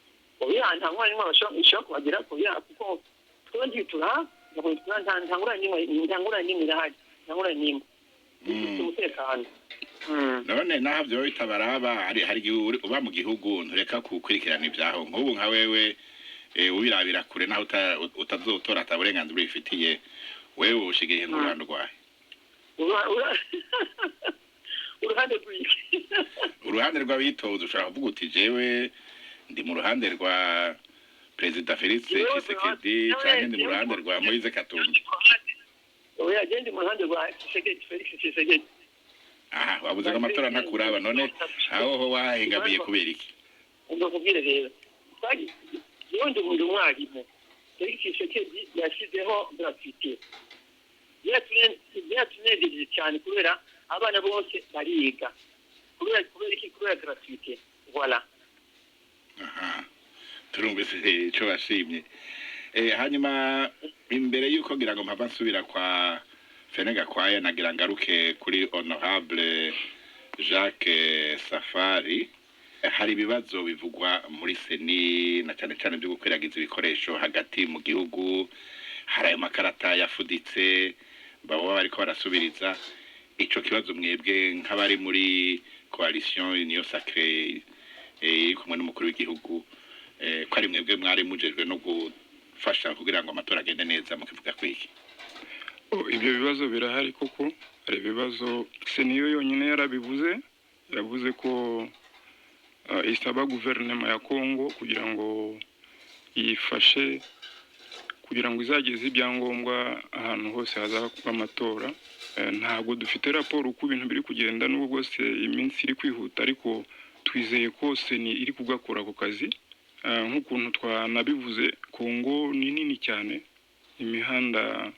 [SPEAKER 16] Oya, nta ngorane nimwe bashobora kubagirako, kuko twebwe nta ngorane nimwe irahari, nta ngorane nimwe. Umutekano.
[SPEAKER 11] None naho byo bitabaraba hari igihe uba mu gihugu ntureka kukurikirana ibyaho. Nk'ubu nka wewe ubirabira kure naho utazotora ataburenganzira ubifitiye, wewe ushigiye mu ruhando rwawe.
[SPEAKER 16] Uruhande rw'iki?
[SPEAKER 11] Uruhande rw'abitoza ushaka kuvuga uti jewe ndi mu ruhande rwa Perezida Felix Tshisekedi canke ndi mu ruhande rwa Moise Katumbi?
[SPEAKER 16] Oya, ndi mu ruhande rwa Felix Tshisekedi.
[SPEAKER 11] Aha, wabuze ko amatora ntakuraba, none aho ho wahengamiye kubera iki?
[SPEAKER 16] Ndakubwira rero, ndi umwarimu. Felix Tshisekedi yashyizeho gratuité. Byatunejeje cyane kubera abana bose bariga. Kubera iki? Kubera gratuité. Voilà.
[SPEAKER 11] Aha, turumvise ico bashimye. Hanyuma imbere yuko ngira ngo mpava nsubira kwa Fenega kwaya nagira ngaruke kuri Honorable Jacques Safari. Hari ibibazo bivugwa muri seni na cyane cyane byo gukwiragiza ibikoresho hagati mu gihugu, hari ayo makarata yafuditse baba bariko barasubiriza. Ico kibazo mwebwe nk'abari muri coalition Union Sacrée kumwe n'umukuru w'igihugu ko ari mwebwe mwari mujejwe no gufasha kugira ngo amatora agende neza, mukivuga kwiki?
[SPEAKER 15] Ibyo bibazo birahari koko, hari ibibazo seniyo yonyine yarabivuze, yavuze ko isaba guverinoma ya Kongo kugira ngo yifashe kugira ngo izageze ibyangombwa ahantu hose hazaba amatora. Ntabwo dufite raporo uko ibintu biri kugenda n'ubwo bwose iminsi iri kwihuta, ariko twizeye ko seni iri kugakora ako kazi. Nk'ukuntu twanabivuze, Kongo ni nini cyane, imihanda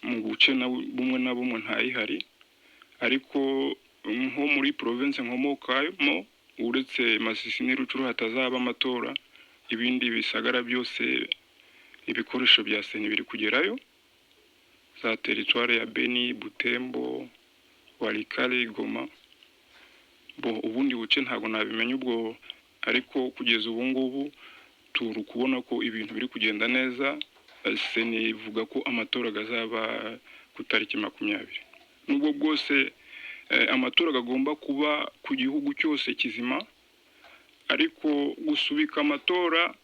[SPEAKER 15] mu buce bumwe na bumwe ntayihari, ariko nko muri province nkomokamo uretse Masisi n'Rucuru hatazaba amatora, ibindi bisagara byose ibikoresho bya seni biri kugerayo, za territoire ya Beni, Butembo, Walikale, Goma. Ubundi buce ntabwo nabimenya ubwo, ariko kugeza ubu ngubu turi kubona ko ibintu biri kugenda neza. Seni ivuga ko amatora gazaba ku tariki 20. Nubwo bwose amatora agomba kuba ku gihugu cyose kizima, ariko gusubika amatora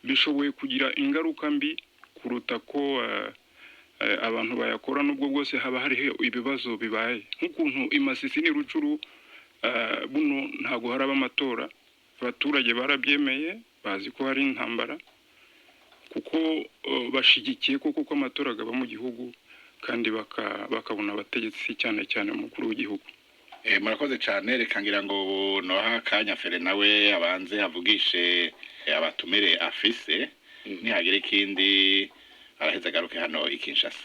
[SPEAKER 15] bishoboye kugira ingaruka mbi kuruta ko abantu bayakora nubwo bwose haba hariho ibibazo bibaye nk'ukuntu imasisi ni rucuru buno ntago haraba amatora abaturage barabyemeye bazi ko hari intambara kuko bashigikiye koko ko amatora agaba mu gihugu kandi bakabona abategetsi cyane cyane umukuru w'igihugu.
[SPEAKER 11] Murakoze cyane, reka ngira ngo noha kanya Fere nawe abanze avugishe abatumire afise nihagira ikindi araheza garuke hano ikinshasa.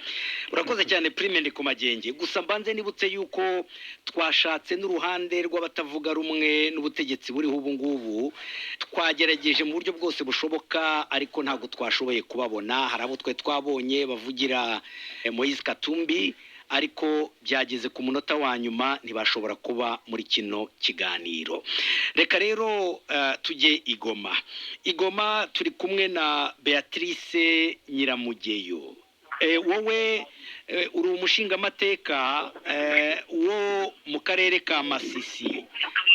[SPEAKER 13] Urakoze cyane Prime ndi ku magenge, gusa mbanze nibutse yuko twashatse n'uruhande rw'abatavuga rumwe n'ubutegetsi buriho ubu ngubu, twagerageje mu buryo bwose bushoboka ariko ntabwo twashoboye kubabona. Hari abo twe twabonye bavugira Moise Katumbi ariko byageze ku munota wa nyuma ntibashobora kuba muri kino kiganiro. Reka rero tujye Igoma turi kumwe na Beatrice Nyiramugeyo. Wowe uri umushingamateka wo mu karere ka Masisi,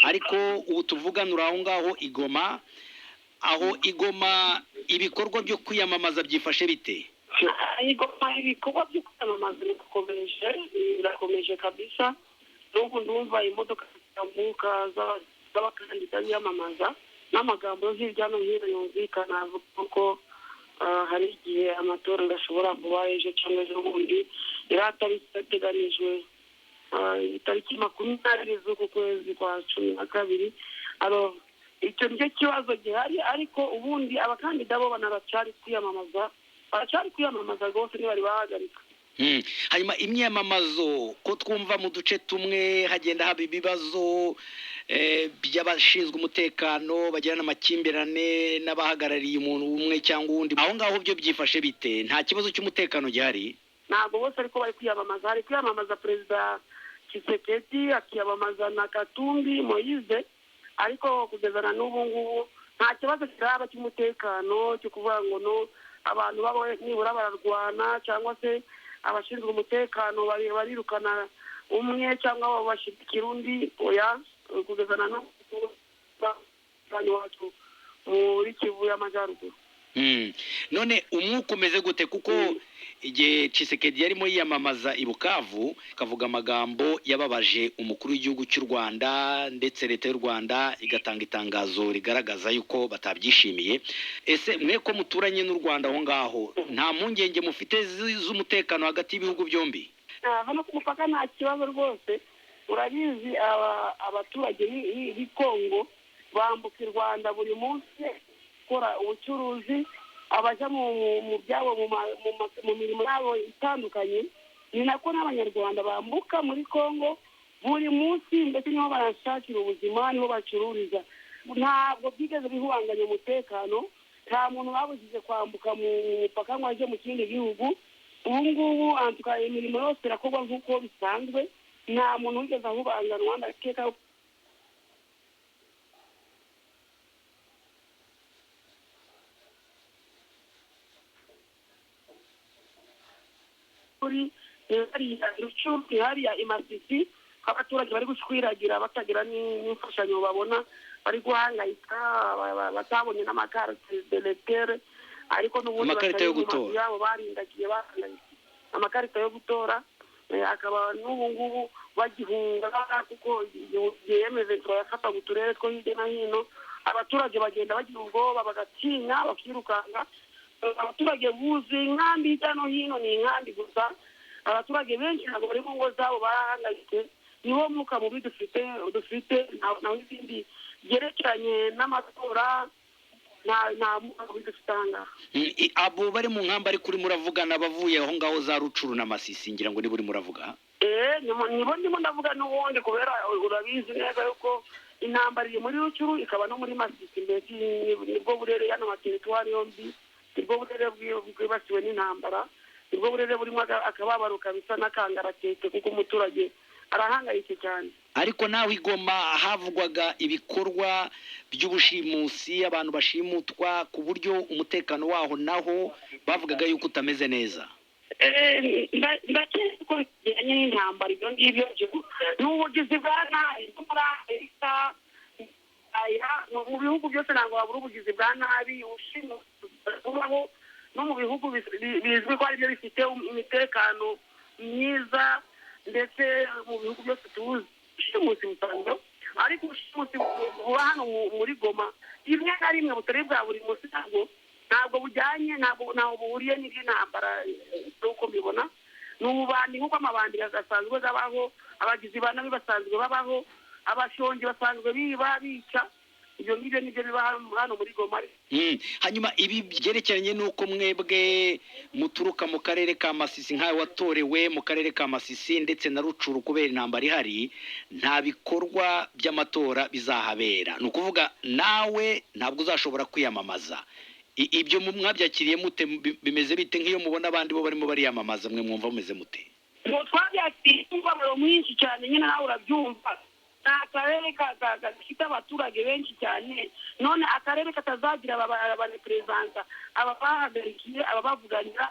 [SPEAKER 13] ariko ubu tuvuganura aho ngaho Igoma, aho Igoma ibikorwa byo kwiyamamaza byifashe bite?
[SPEAKER 16] Ibikorwa byo kwiyamamaza birakomeje kabisa. N'ubu ndumva imodoka zitambuka z'abakandida biyamamaza n'amagambo hirya no hino yumvikana avuga ko hari igihe amatora adashobora kuba ejo cyangwa ejo bundi. Iratariki iteganijwe itariki 20 z'uku kwezi kwa 12. Icyo nicyo kibazo gihari, ariko ubundi abakandida bo baracyari kwiyamamaza rwose ntibari bahagarika.
[SPEAKER 13] Hanyuma imyamamazo ko twumva mu duce tumwe hagenda haba ibibazo by'abashinzwe umutekano bagirana amakimbirane n'abahagarariye umuntu umwe cyangwa uwundi, aho ngaho byo byifashe bite? Nta kibazo cy'umutekano gihari?
[SPEAKER 16] Ntabwo bose ariko bari kwiyamamaza. Hari kwiyamamaza Perezida Tshisekedi, akiyamamaza na Katumbi Moise, ariko kugezana n'ubu ngubu nta kibazo kiraba cy'umutekano cyo kuvuga ngo no abantu babo nibura bararwana cyangwa se abashinzwe umutekano barirukana umwe cyangwa bashikira undi. Oya, kugezana no wacu muri Kivu y'Amajyaruguru.
[SPEAKER 13] None umwuka umeze gute? Kuko igihe Tshisekedi yarimo yiyamamaza i Bukavu akavuga amagambo yababaje umukuru w'igihugu cy'u Rwanda, ndetse leta y'u Rwanda igatanga itangazo rigaragaza yuko batabyishimiye. Ese mwe ko muturanye n'u Rwanda aho ngaho, nta mpungenge mufite z'umutekano hagati y'ibihugu byombi?
[SPEAKER 16] Hano ku mupaka nta kibazo rwose. Urabizi abaturage b'i Kongo bambuka i Rwanda buri munsi gukora ubucuruzi, abajya mu byabo mu mirimo yabo itandukanye. Ni nako n'abanyarwanda bambuka muri Kongo buri munsi, ndetse niho barashakira ubuzima, niho bacururiza. Ntabwo byigeze bihubanganya umutekano, nta muntu babujije kwambuka mu mupaka ngo ajye mu kindi gihugu. Ubu ngubu imirimo yose irakorwa nk'uko bisanzwe, nta muntu wigeze ahubanganwa. Ndakeka hariya imasisi abaturage bari gushwiragira batagira n'imfashanyo babona, bari guhangayika, batabonye n'amakarite de lecteur, ariko n'ubundi
[SPEAKER 13] amakarita yo gutora
[SPEAKER 16] yabo barindagiye bahangayitse amakarita yo gutora. Akaba n'ubu ngubu bagihunga kuko yemeze turayafata mu turere two hirya no hino. Abaturage bagenda bagira ubwoba, bagatinya, bakirukanga. Abaturage buzuye inkambi hirya no hino, ni inkambi gusa. Abaturage benshi ntabwo bari mu ngo zabo, barahangayitse. Niwo mwuka mubi dufite naho ibindi byerekeranye n'amatora nta mwuka mubi dufite aha ngaha.
[SPEAKER 13] Abo bari mu nkambi ari kuri muravugana bavuye aho ngaho za Rucuru na Masisi, ngira ngo ni buri muravuga?
[SPEAKER 16] Nibo ndimo ndavuga n'ubundi, kubera urabizi neza yuko intambara iri muri Rucuru ikaba no muri Masisi. Mbese nibwo burere y'ano materitwari yombi, nibwo burere bwibasiwe n'intambara, nibwo burere burimo akababaro kabisa n'akangaratete, kuko umuturage arahangayitse cyane.
[SPEAKER 13] Ariko nawe Igoma havugwaga ibikorwa by'ubushimusi, abantu bashimutwa, ku buryo umutekano waho naho bavugaga yuko utameze neza.
[SPEAKER 16] Ndakeka ko bijyanye n'intambara ibyo ngibyo n'ubugizi bwa nabi muri Amerika,
[SPEAKER 17] buraya mu bihugu byose ntabwo habura ubugizi bwa nabi ubaho no mu bihugu bizwi ko aribyo bifite umutekano myiza ndetse mu bihugu byose tuzi ushimusi musanzwe ariko ushimusi buba hano muri Goma rimwe na rimwe butari bwa buri munsi ntabwo bujyanye ntabwo buhuriye n'iby'intambara uko mbibona ni ububandi nk'uko amabandi gasanzwe gabaho abagizi ba nabi basanzwe babaho abashonji basanzwe bica ibyo ngibyo nibyo biba hano muri Goma.
[SPEAKER 13] Hanyuma ibi byerekeranye n'uko mwebwe muturuka mu karere ka Masisi nkawe watorewe mu karere ka Masisi ndetse na Rucuru kubera intambara ihari nta bikorwa by'amatora bizahabera ni ukuvuga nawe ntabwo uzashobora kwiyamamaza. Ibyo mwabyakiriye mute bimeze bite nk'iyo mubona abandi bo barimo bariyamamaza mwe mwumva mumeze mute?
[SPEAKER 17] Twabyakiriye umubabaro mwinshi cyane nyine nawe urabyumva akarere gafite abaturage benshi cyane none akarere katazagira abareperezanta ababahagarikiye ababavuganira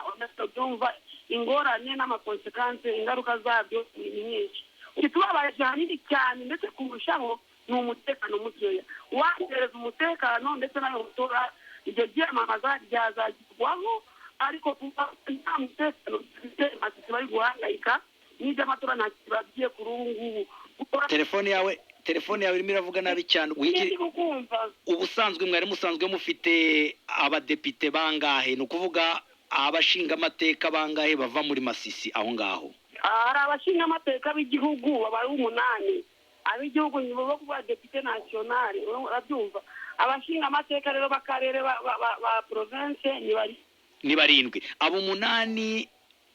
[SPEAKER 17] byumva ingorane n'amakonsekanse ingaruka zabyo ni nyinshi ikitubabaye hanini cyane ndetse kurushaho ni umutekano mukeya wagereza umutekano ndetse n'ayo mutora ibyo byamamaza byazagirwaho ariko nta mutekano dufite Masisi bari guhangayika n'iby'amatora nta kibagiye kuri ubu ngubu.
[SPEAKER 13] Telefone yawe irimo iravuga nabi cyane. Ubusanzwe mwari musanzwe mufite abadepite bangahe ni ukuvuga abashinga amateka bangahe bava muri Masisi aho ngaho?
[SPEAKER 17] Hari abashinga amateka b'igihugu babaye 8 ab'igihugu nibo bo kuba depite national urabyumva abashinga amateka rero bakarere ba province
[SPEAKER 13] ni 7 abo 8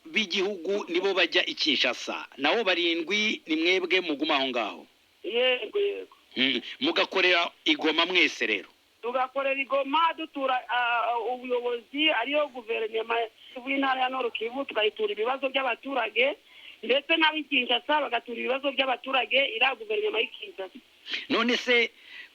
[SPEAKER 13] b'igihugu nibo bajya Kinshasa naho 7 ni mwebwe muguma aho ngaho.
[SPEAKER 17] Yego
[SPEAKER 13] mugakorera igoma mwese rero?
[SPEAKER 17] Tugakorera igoma dutura ubuyobozi ariyo guverinoma y'intara ya Nord Kivu tugayitura ibibazo by'abaturage ndetse n'abikinshasa bagatura ibibazo by'abaturage ira guverinoma y'Kinshasa.
[SPEAKER 13] None se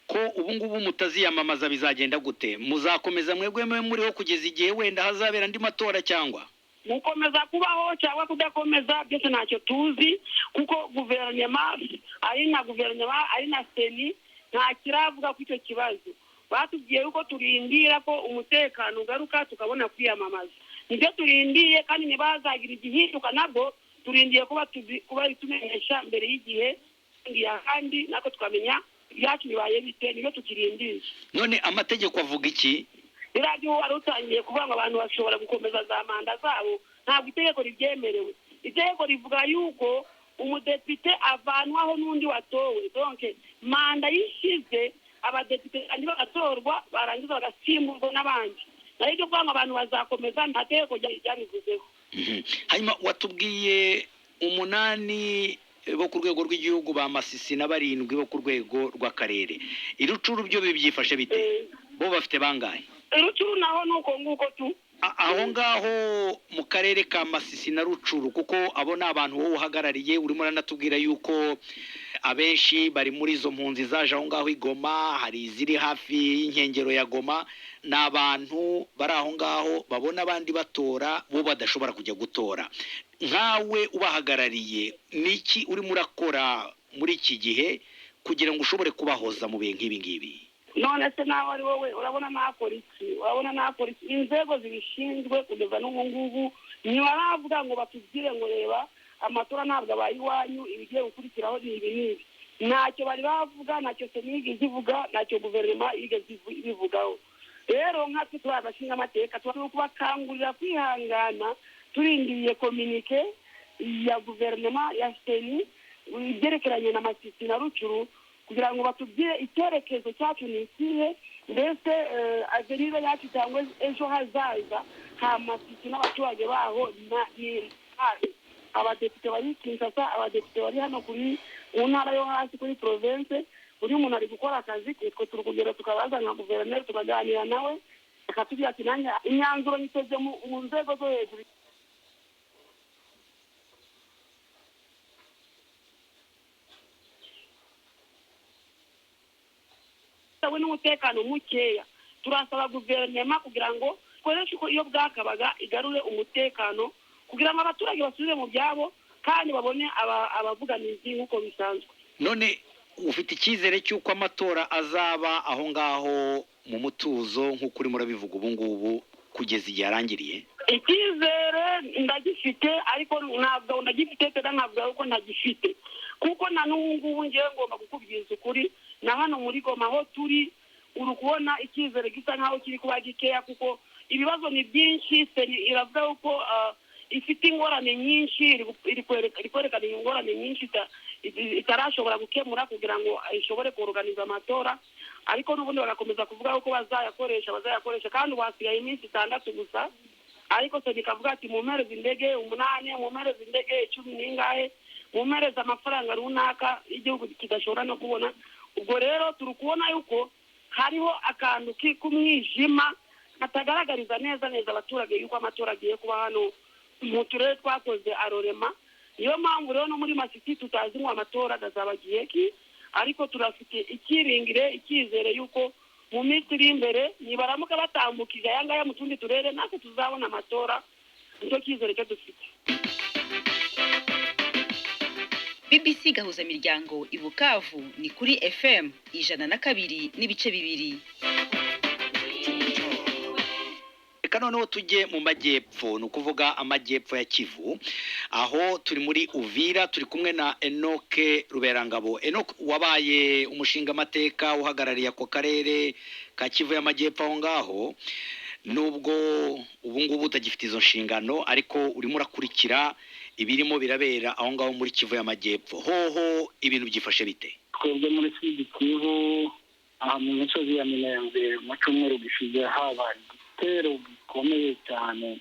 [SPEAKER 13] ko ubu ngubu mutaziyamamaza bizagenda gute? Muzakomeza mwebwe muriho kugeza igihe wenda hazabera andi matora cyangwa
[SPEAKER 17] mukomeza kubaho cyangwa kudakomeza byose ntacyo tuzi kuko guverinoma ari na seni nta kiravuga ku icyo kibazo. Batubwiye yuko turindira ko umutekano ugaruka tukabona kwiyamamaza nibyo turindiye kandi nibazagira igihinduka nabwo turindiye kuba tumenyesha mbere y'igihe kandi nako tukamenya ibyacu bibaye bite nibyo tukirindiye.
[SPEAKER 13] None amategeko avuga iki?
[SPEAKER 17] Iradiyo wari utangiye kuvuga ngo abantu bashobora gukomeza za manda zabo ntabwo itegeko ribyemerewe. Itegeko rivuga yuko umudepite avanwaho n'undi watowe donc manda yishize abadepite kandi bagatorwa barangiza bagasimburwa n'abandi ariko kuvuga ngo abantu bazakomeza nta tegeko ryabivuzeho.
[SPEAKER 13] Hanyuma watubwiye 8 bo ku rwego rw'igihugu ba Masisi na 7 bo ku rwego rw'akarere. Irucuru byo bibyifashe bite? Bo bafite bangahe?
[SPEAKER 17] Rucuru naho nuko nguko tu
[SPEAKER 13] aho ngaho mu karere ka Masisi na Rucuru kuko abo ni abantu wowe uhagarariye urimo ranatubwira yuko abenshi bari muri izo mpunzi zaje aho ngaho igoma hari iziri hafi y'inkengero ya Goma n'abantu bari aho ngaho babona abandi batora bo badashobora kujya gutora. Nkawe ubahagarariye niki urimo urakora muri iki gihe kugira ngo ushobore kubahoza mu bihe nk'ibi ngibi?
[SPEAKER 17] None se nawe ari wowe urabona nakora iki inzego zibishinzwe kugeza n'ubu ngubu ntibaravuga ngo batubwire ngo reba amatora ntabwo abaye iwanyu ibigiye gukurikiraho ni ibi ntacyo bari bavuga ntacyo senigeze ivuga ntacyo guverinoma yigeze ibivugaho. Rero nkatwe turi abashinga amateka turi kubakangurira kwihangana turindiriye kominike ya guverinoma ya seni ibyerekeranye na Masisi na Rucuru kugira ngo batubwire icyerekezo cyacu ni ikihe mbese avenire yacu cyangwa ejo hazaza ha Masisi n'abaturage baho abadepite bari Kinshasa abadepite bari hano kuri mu ntara yo hasi kuri province uri umuntu ari gukora akazi twe turi kugera tukabaza nka guverineri tukaganira nawe akatubwira ati nanjye imyanzuro nyiteze mu nzego zo hejuru we n'umutekano mukeya. Turasaba guverinoma kugira ngo koresha uko iyo bwakabaga igarure umutekano kugira ngo abaturage basubire mu byabo kandi babone abavuganizi nk'uko bisanzwe.
[SPEAKER 13] None ufite icyizere cy'uko amatora azaba aho ngaho mu mutuzo nk'uko urimo urabivuga ubu ngubu kugeza igihe arangiriye?
[SPEAKER 17] icyizere ndagifite ariko ntabwo ndagifite teda ntabwo uko ntagifite kuko na n'ubu ngubu ngewe ngomba kukubwiza ukuri na hano muri Goma aho turi uri kubona icyizere gisa nkaho kiri kuba gikeya kuko ibibazo ni byinshi iravuga ko ifite ingorane nyinshi iri kwerekana ingorane nyinshi itarashobora gukemura kugira ngo ishobore kuorganiza amatora ariko n'ubundi bagakomeza kuvuga ko bazayakoresha kandi wasigaye iminsi 6 gusa ariko se bikavuga ati mu mpereza indege 8 mu mpereza indege 10 n'ingahe mu mpereza amafaranga runaka igihugu kidashobora no kubona ubwo rero turi kubona yuko hariho akantu k'umwijima katagaragariza neza abaturage yuko amatora agiye kuba hano mu turere twakoze arorema niyo mpamvu rero no muri Masisi tutazi ngo amatora gazabagiye ki ariko turafite icyizere yuko mu minsi iri imbere nibaramuka batambukije ayangaya mu tundi turere natwe tuzabona amatora nicyo cyizere cyo dufite.
[SPEAKER 18] BBC gahuza miryango i Bukavu ni kuri FM 102.2.
[SPEAKER 13] Reka noneho tujye mu majyepfo ni ukuvuga amajyepfo ya Kivu aho turi muri Uvira turi kumwe na Enoke Ruberangabo. Enoke wabaye umushinga amateka uhagarariye ako karere ka Kivu y'amajyepfo aho ngaho nubwo ubu ngubu utagifite izo nshingano ariko urimo urakurikira ibirimo birabera aho ngaho muri Kivu y'amajyepfo hoho ibintu byifashe bite?
[SPEAKER 19] Twebwe muri Kivu mu misozi ya Minembwe mu cyumweru gishize habaye igitero gikomeye cyane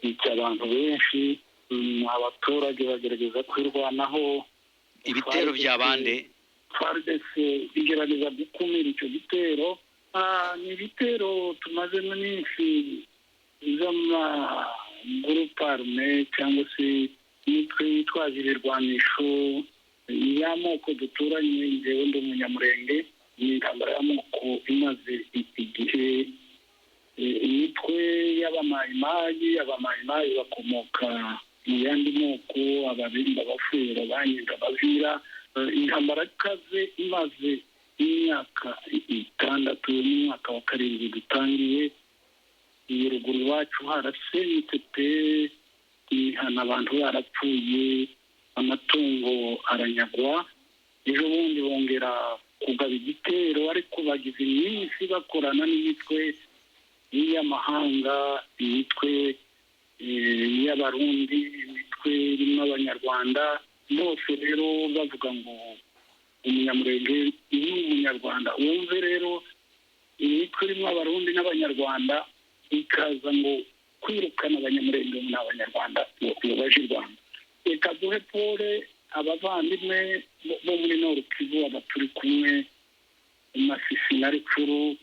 [SPEAKER 19] cy'abantu benshi abaturage bagerageza kwirwanaho.
[SPEAKER 13] Ibitero by'abande
[SPEAKER 19] FARDC bigerageza gukumira icyo gitero. Ni ibitero tumazemo n'isi z'amagurupe arme cyangwa se imitwe yitwaje ibirwanisho y'amoko duturanye njyewe ndi umunyamurenge ni intambara y'amoko imaze igihe. Imitwe y'abamayimayi bakomoka mu yandi moko ababimba abafura abanyenda abavira intambara ikaze imaze imyaka 6 n'umwaka wa 7 dutangiye iyi ruguru iwacu harasenyutse pe ihana abantu barapfuye amatungo aranyagwa ejo bundi bongera kugaba igitero ariko bagize iminsi bakorana n'imitwe y'amahanga imitwe y'abarundi imitwe irimo abanyarwanda bose rero bavuga ngo umunyamurenge ni umunyarwanda wumve rero imitwe irimo abarundi n'abanyarwanda ikaza ngo kwirukana abanyamurenge n'abanyarwanda ngo baje i Rwanda. Reka duhe pole abavandimwe bo muri Nord Kivu abaturi kumwe Masisi na Rukuru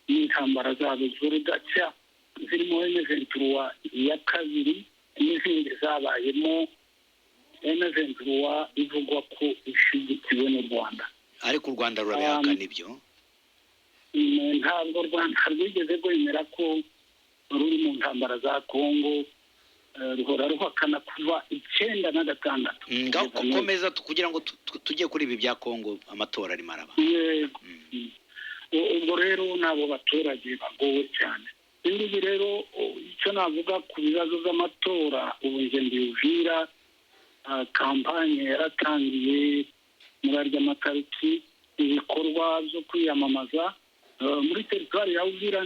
[SPEAKER 19] n'intambara zabo z'urudaca zirimo M23 ya kabiri n'izindi zabayemo. M23 ivugwa ko ishigikiwe n'u Rwanda
[SPEAKER 13] ariko u Rwanda rurabihakana ibyo.
[SPEAKER 19] Ntabwo u Rwanda rwigeze rwemera ko ruri mu ntambara za Kongo ruhora ruhakana kuva 1996.
[SPEAKER 13] Ngaho komeza kugira ngo tujye kuri ibi bya Kongo amatora ari maraba.
[SPEAKER 19] Ubwo rero nabo baturage bagowe cyane. Ibi rero icyo navuga ku bibazo by'amatora ubu nge ndiyuvira kampanye yaratangiye muri arya matariki ibikorwa byo kwiyamamaza muri teritwari ya Uvira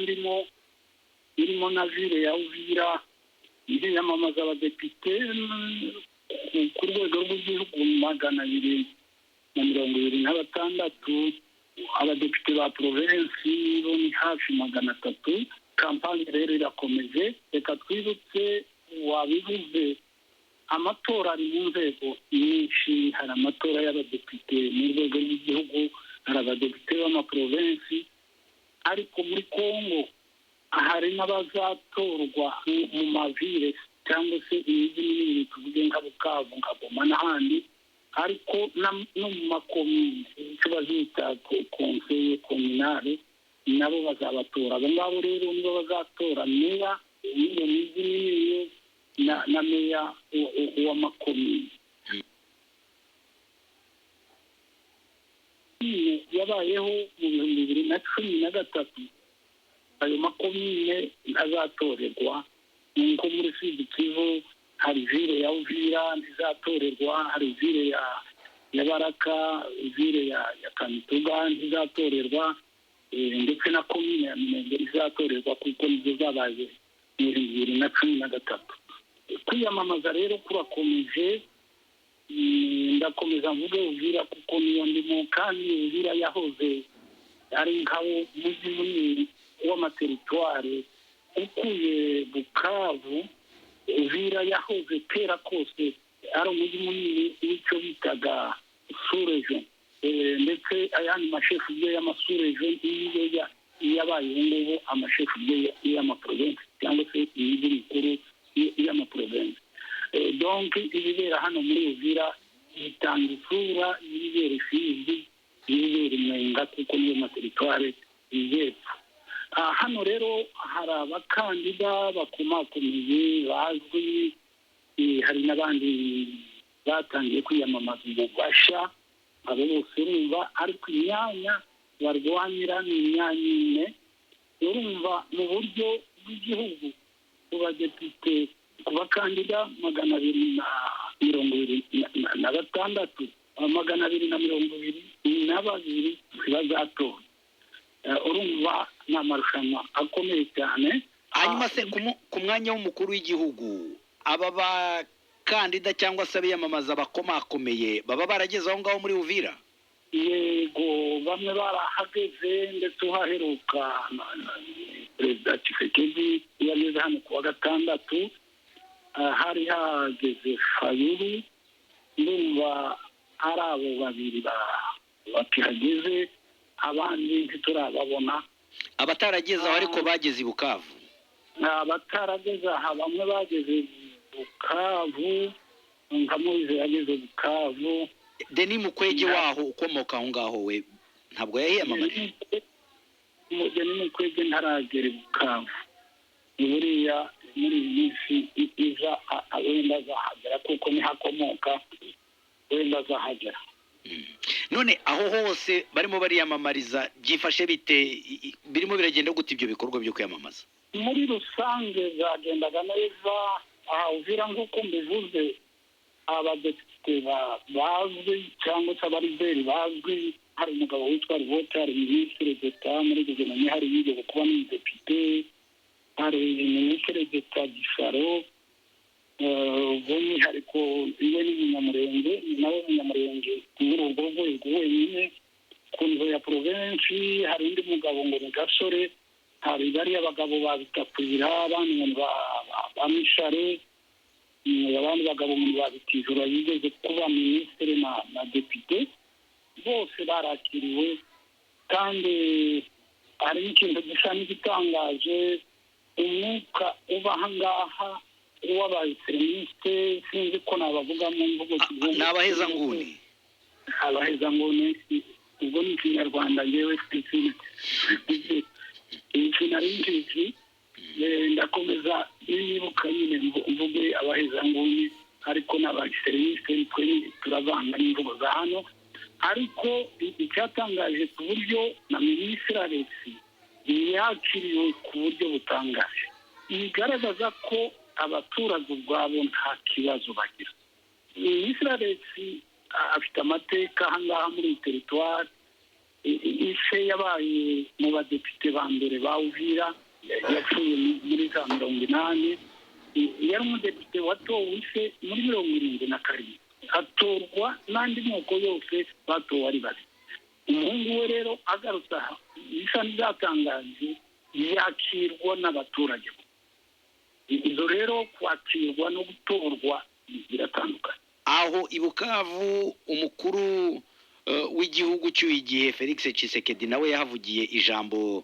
[SPEAKER 19] irimo na ville ya Uvira yiyamamaza abadepite ku rwego rw'igihugu 226 abadepite ba provinsi bo ni hafi 300. Kampanye rero irakomeje. Reka twibutse wabivuze amatora ari mu nzego nyinshi. Hari amatora y'abadepite mu rwego rw'igihugu, hari abadepite b'amaprovinsi, ariko muri Kongo hari n'abazatorwa mu mavire cyangwa se imijyi minini tuvuge nka Bukavu nka Goma n'ahandi, ariko no mu makomine icyo bazita conseil communal nabo bazabatora. Abo ngabo rero nibo bazatora meya w'iyo mijyi minini na meya w'amakomine. yabayeho mu 2013 ayo makomine ntazatorerwa nko muri Sud Kivu hari vile ya Uvira ntizatorerwa hari vile ya Baraka vile ya Kamituga ntizatorerwa ndetse na komine ya Minembwe ntizatorerwa kuko nizo zabaye mu 2013 kwiyamamaza rero kurakomeje ndakomeza mvuge Uvira kuko niyo ndimo kandi Uvira yahoze ari nkawo mujyi munini w'amateritware ukuye Bukavu Uvira yahoze kera kose ari umujyi munini w'icyo bitaga sous-région ndetse ayandi mashefu y'amasous-région iyo yabaye ngubu amashefu y'amaprovince cyangwa se imijyi mikuru y'amaprovince donc ibibera hano muri Uvira bitanga isura y'ibibera Fizi y'ibibera Mwenga kuko niyo materitware y'epfo hano rero hari abakandida bakomakomeye bazwi hari n'abandi batangiye kwiyamamaza ububasha abo bose urumva ariko imyanya barwanira ni imyanya ine urumva mu buryo bw'igihugu ku badepite ku bakandida 226 222 bazatora urumva ni amarushanwa akomeye cyane
[SPEAKER 13] hanyuma se ku mwanya w'umukuru w'igihugu aba bakandida cyangwa se abiyamamaza bakomakomeye baba barageze aho ngaho muri Uvira
[SPEAKER 19] yego bamwe barahageze ndetse uhaheruka perezida Tshisekedi yageze hano kuwa gatandatu hari hageze Fayulu ndumva ari abo babiri bakihageze abandi ntiturababona
[SPEAKER 13] abatarageze aho ariko bageze i Bukavu
[SPEAKER 19] abatarageze aha bamwe bageze Bukavu nka Moise yageze Bukavu
[SPEAKER 13] Denis Mukwege waho ukomoka aho ngaho we ntabwo yahiyamamaje
[SPEAKER 19] Denis Mukwege ntaragere Bukavu buriya muri iyi minsi iza wenda azahagera kuko nihakomoka wenda azahagera
[SPEAKER 13] none aho hose barimo bariyamamariza byifashe bite birimo biragenda gute ibyo bikorwa byo kwiyamamaza
[SPEAKER 19] muri rusange zagendaga neza Uvira nk'uko mbivuze abadepite bazwi cyangwa se abarizeri bazwi hari umugabo witwa Rivota hari minisitiri d'Etat muri guverinoma hari yigeze kuba n'umudepite hari minisitiri d'Etat Gisaro by'umwihariko iwe n'umunyamurenge nawe umunyamurenge muri urwo rwego wenyine ku nzu ya provensi hari undi mugabo ngo ni Gasore hari bariya bagabo babitakwira abandi ngo ba Mishare abandi bagabo ngo babitijura yigeze kuba minisitiri na depite bose barakiriwe kandi hari ikintu gisa n'igitangaje umwuka uba ahangaha w'abayiseremisite sinzi ko nabavuga mu mvugo
[SPEAKER 13] ni abahezanguni
[SPEAKER 19] ubwo ni ikinyarwanda ngewe iki nari ngizi ndakomeza nibuka nyine mvuge abahezanguni ariko n'abayiseremisite twe turavanga n'imvugo za hano ariko icyatangaje ku buryo na minisitiri Alexis yakiriwe ku buryo butangaje bigaragaza ko abaturage ubwabo nta kibazo bagira minisitiri Alexis afite amateka ahangaha muri iyi teritwari ise yabaye mu badepite ba mbere ba Uvira yapfuye muri za 80 yari umudepite watowe ise muri 77 atorwa n'andi moko yose batowe ari bari umuhungu we rero agarutse aha bisa n'izatangaje yakirwa n'abaturage izo rero kwakirwa no gutorwa biratandukanye
[SPEAKER 13] aho i Bukavu umukuru w'igihugu cy'uyigihe Felix Tshisekedi nawe yahavugiye ijambo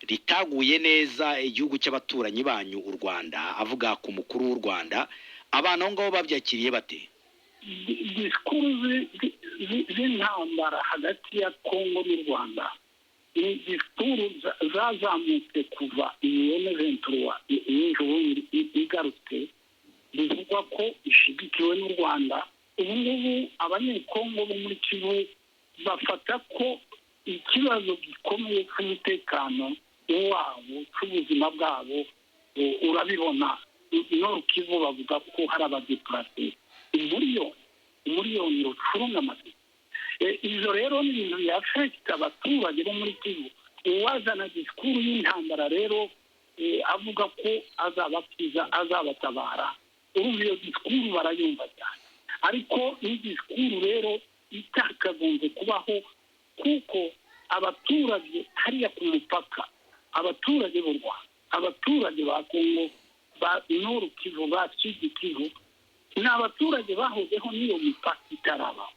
[SPEAKER 13] ritaguye neza igihugu cy'abaturanyi banyu u Rwanda avuga ku mukuru w'u Rwanda abana aho ngaho babyakiriye bate
[SPEAKER 19] disikuru z'intambara hagati ya Kongo n'u Rwanda ni disikuru zazamutse kuva iyone 23 y'ejo igarutse bivugwa ko ishigikiwe n'u Rwanda ubu ngubu abanyekongo bo muri Kivu bafata ko ikibazo gikomeye cy'umutekano wabo cy'ubuzima bwabo urabibona no Kivu bavuga ko hari abadeplase umuriyoni rucurunga amazi. Izo rero ni ibintu byafekita abaturage bo muri Kivu. Uwazana disikuru y'intambara rero avuga ko azabakiza azabatabara, urumva iyo disikuru barayumva cyane, ariko ni disikuru rero itakagombye kubaho, kuko abaturage hariya ku mupaka, abaturage b'u Rwanda, abaturage ba Kongo, ba Nord Kivu, ba Sud Kivu, ni abaturage bahozeho n'iyo mipaka itaraba.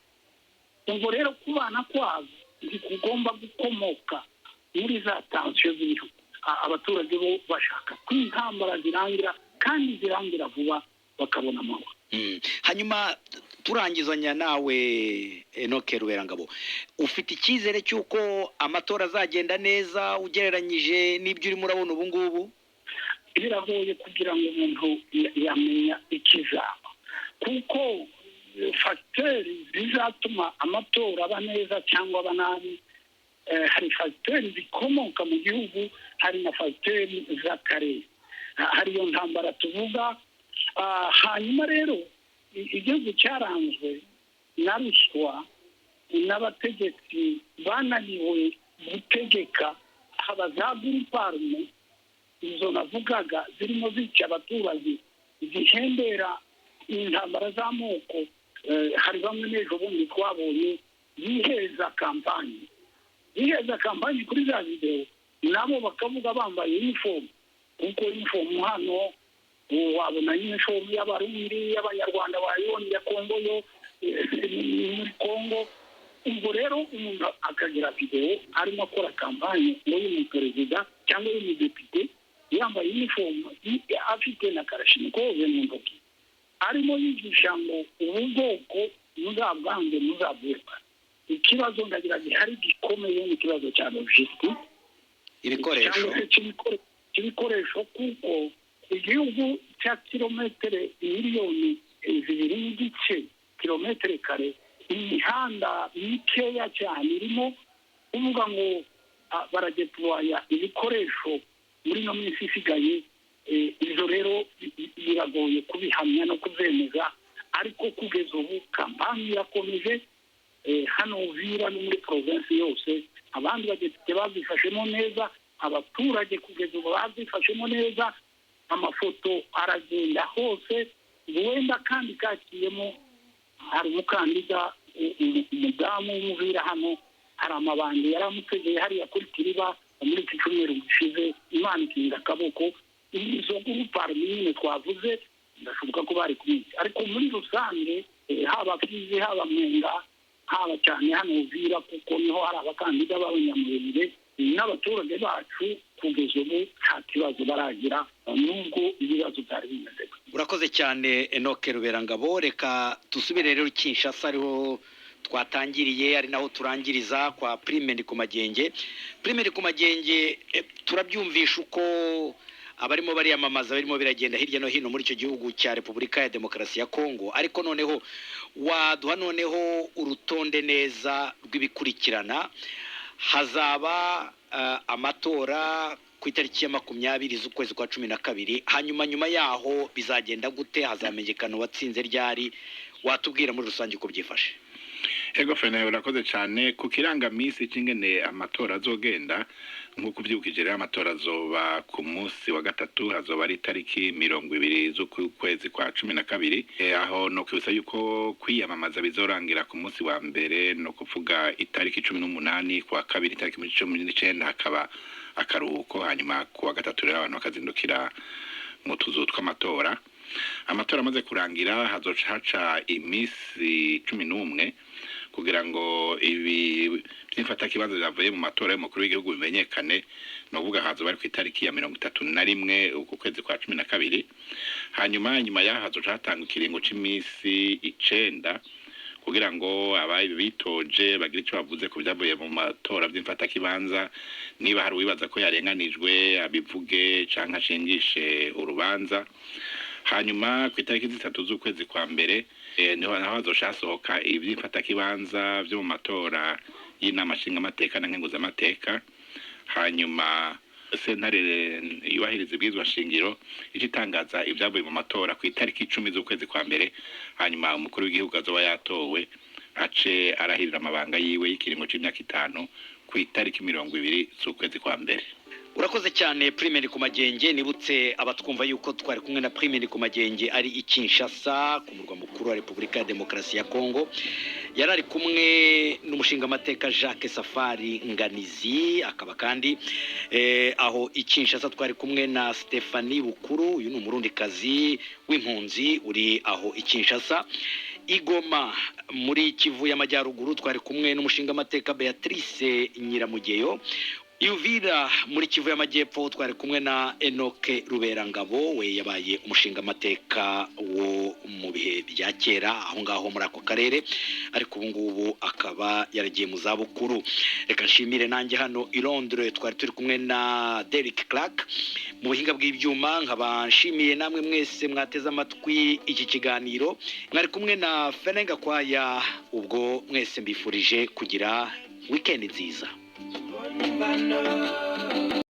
[SPEAKER 19] Ubwo rero kubana kwabo ntikugomba gukomoka muri za tansiyo z'ibihugu. Abaturage bo bashaka ko intambara zirangira, kandi zirangira vuba bakabona amahoro.
[SPEAKER 13] Hanyuma turangizanya nawe Enoke Ruberangabo, ufite icyizere cy'uko amatora azagenda neza ugereranyije n'ibyo urimo urabona ubu ngubu?
[SPEAKER 19] Biragoye kugira ngo umuntu yamenya ikizaba, kuko fagiteri zizatuma amatora aba neza cyangwa aba nabi. Hari fagiteri zikomoka mu gihugu, hari na fagiteri z'akarere, hari iyo ntambara tuvuga. Hanyuma rero igihugu cyaranzwe na ruswa n'abategetsi bananiwe gutegeka, haba za guruparume izo navugaga zirimo zica abaturage, zihembera intambara z'amoko. Hari bamwe n'ejo bundi twabonye biheza kampani kuri za videwo, nabo bakavuga bambaye inifomu, kuko inifomu hano wabona inifomu y'abarundi, y'abanyarwanda bayibona, ya Kongo yo muri Kongo. Ubwo rero umuntu akagira videwo arimo akora kampani y'umuperezida cyangwa y'umudepite yambaye inifomu afite na karashinikove mu ntoki, arimo yigisha ngo ubu bwoko muzabwange muzabwirwa. Ikibazo ndagira gihari gikomeye ni ikibazo cya logisitike, ibikoresho, kuko igihugu cya kilometero miliyoni 2.5 kilometero kare, imihanda mikeya cyane irimo kuvuga ngo baradepuwaya ibikoresho muri no minsi isigaye. Izo rero biragoye kubihamya no kuzemeza, ariko kugeza ubu kampani yakomeje hano Uvira no muri province yose. Abandi badepite bazifashemo neza, abaturage kugeza ubu bazifashemo neza, amafoto aragenda hose. Wenda kandi kakiyemo hari umukandida umudamu w'Umuvira hano, hari amabandi yaramutegeye hariya kuri Kiriba muri iki cyumweru gishize, Imana ikinga akaboko. Izo guruparume nyine twavuze ndashoboka ko bari kumwica, ariko muri rusange haba Fizi, haba Mwenga, haba cyane hano Uvira, kuko niho hari abakandida b'abanyamurenge n'abaturage bacu. Kugeza ubu nta kibazo baragira, nubwo ibibazo byari bimeze.
[SPEAKER 13] Urakoze cyane Enoke Ruberangabo. Reka dusubire rero Kinshasa, ariho twatangiriye, ari naho turangiriza kwa Prime Ndikumagenge. Prime Ndikumagenge, turabyumvisha uko abarimo bariyamamaza barimo biragenda hirya no hino muri icyo gihugu cya Repubulika ya Demokarasi ya Kongo, ariko noneho waduha noneho urutonde neza rw'ibikurikirana. Hazaba amatora ku itariki ya 20 z'ukwezi kwa 12, hanyuma nyuma yaho bizagenda gute? Hazamenyekana uwatsinze ryari? Watubwira muri rusange uko byifashe.
[SPEAKER 11] Ego Fene, urakoze cyane. Ku kirangamisi cy'ingene amatora azogenda, nk'uko byukije rero amatora azoba ku munsi wa gatatu, hazoba ari itariki 20 z'ukwezi kwa 12. Aho no kwibutsa yuko kwiyamamaza bizorangira ku munsi wa mbere, no kuvuga itariki 18, kwa kabiri itariki 19 hakaba akaruhuko, hanyuma ku wa gatatu rero abantu bakazindukira mu tuzu tw'amatora. Amatora amaze kurangira hazoca haca imisi 11 kugira ngo ibi byifata kibazo byavuye mu matora y'umukuru w'igihugu bimenyekane. No kuvuga hazoba ari ku itariki ya 31 uku kwezi kwa 12. Hanyuma nyuma ya hazoca hatanga ikiringo c'imisi 9 kugira ngo abaye bitoje bagira icyo bavuze ku byavuye mu matora by'imfata kibanza, niba hari uwibaza ko yarenganijwe abivuge canke ashingishe urubanza. Hanyuma ku itariki 3 z'ukwezi kwa mbere niho hazoshasohoka ibyifata kibanza byo mu matora y'inama nshingamateka na nkenguzamateka hanyuma sentare yubahiriza ibwirizwa shingiro itangaza ibyavuye mu matora ku itariki 10 z'ukwezi kwa mbere hanyuma umukuru w'igihugu azoba yatowe ace arahirira amabanga yiwe y'ikiringo c'imyaka 5 ku itariki 20 z'ukwezi kwa mbere.
[SPEAKER 13] Urakoze cyane Prime Ndikumagenge, nibutse abatwumva yuko twari kumwe na Prime Ndikumagenge ari i Kinshasa ku murwa mukuru wa Repubulika ya Demokarasi ya Kongo. Yarari kumwe n'umushinga amateka Jacques Safari Nganizi, akaba kandi aho i Kinshasa twari kumwe na Stephanie Bukuru, uyu ni umurundikazi w'impunzi uri aho i Kinshasa. Igoma muri Kivu y'Amajyaruguru twari kumwe n'umushinga amateka Beatrice Nyiramugeyo. Uvira muri Kivu y'Amajyepfo twari kumwe na Enoke Ruberangabo, we yabaye umushinga amateka wo mu bihe bya kera aho ngaho muri ako karere, ariko ubu ngubu akaba yaragiye mu zabukuru. Reka nshimire nanjye hano i Londres twari turi kumwe na Derek Clark mu buhinga bw'ibyuma, nkaba nshimiye namwe mwese mwateze amatwi iki kiganiro. Mwari kumwe na Fenenga Kwaya, ubwo mwese mbifurije kugira weekend nziza.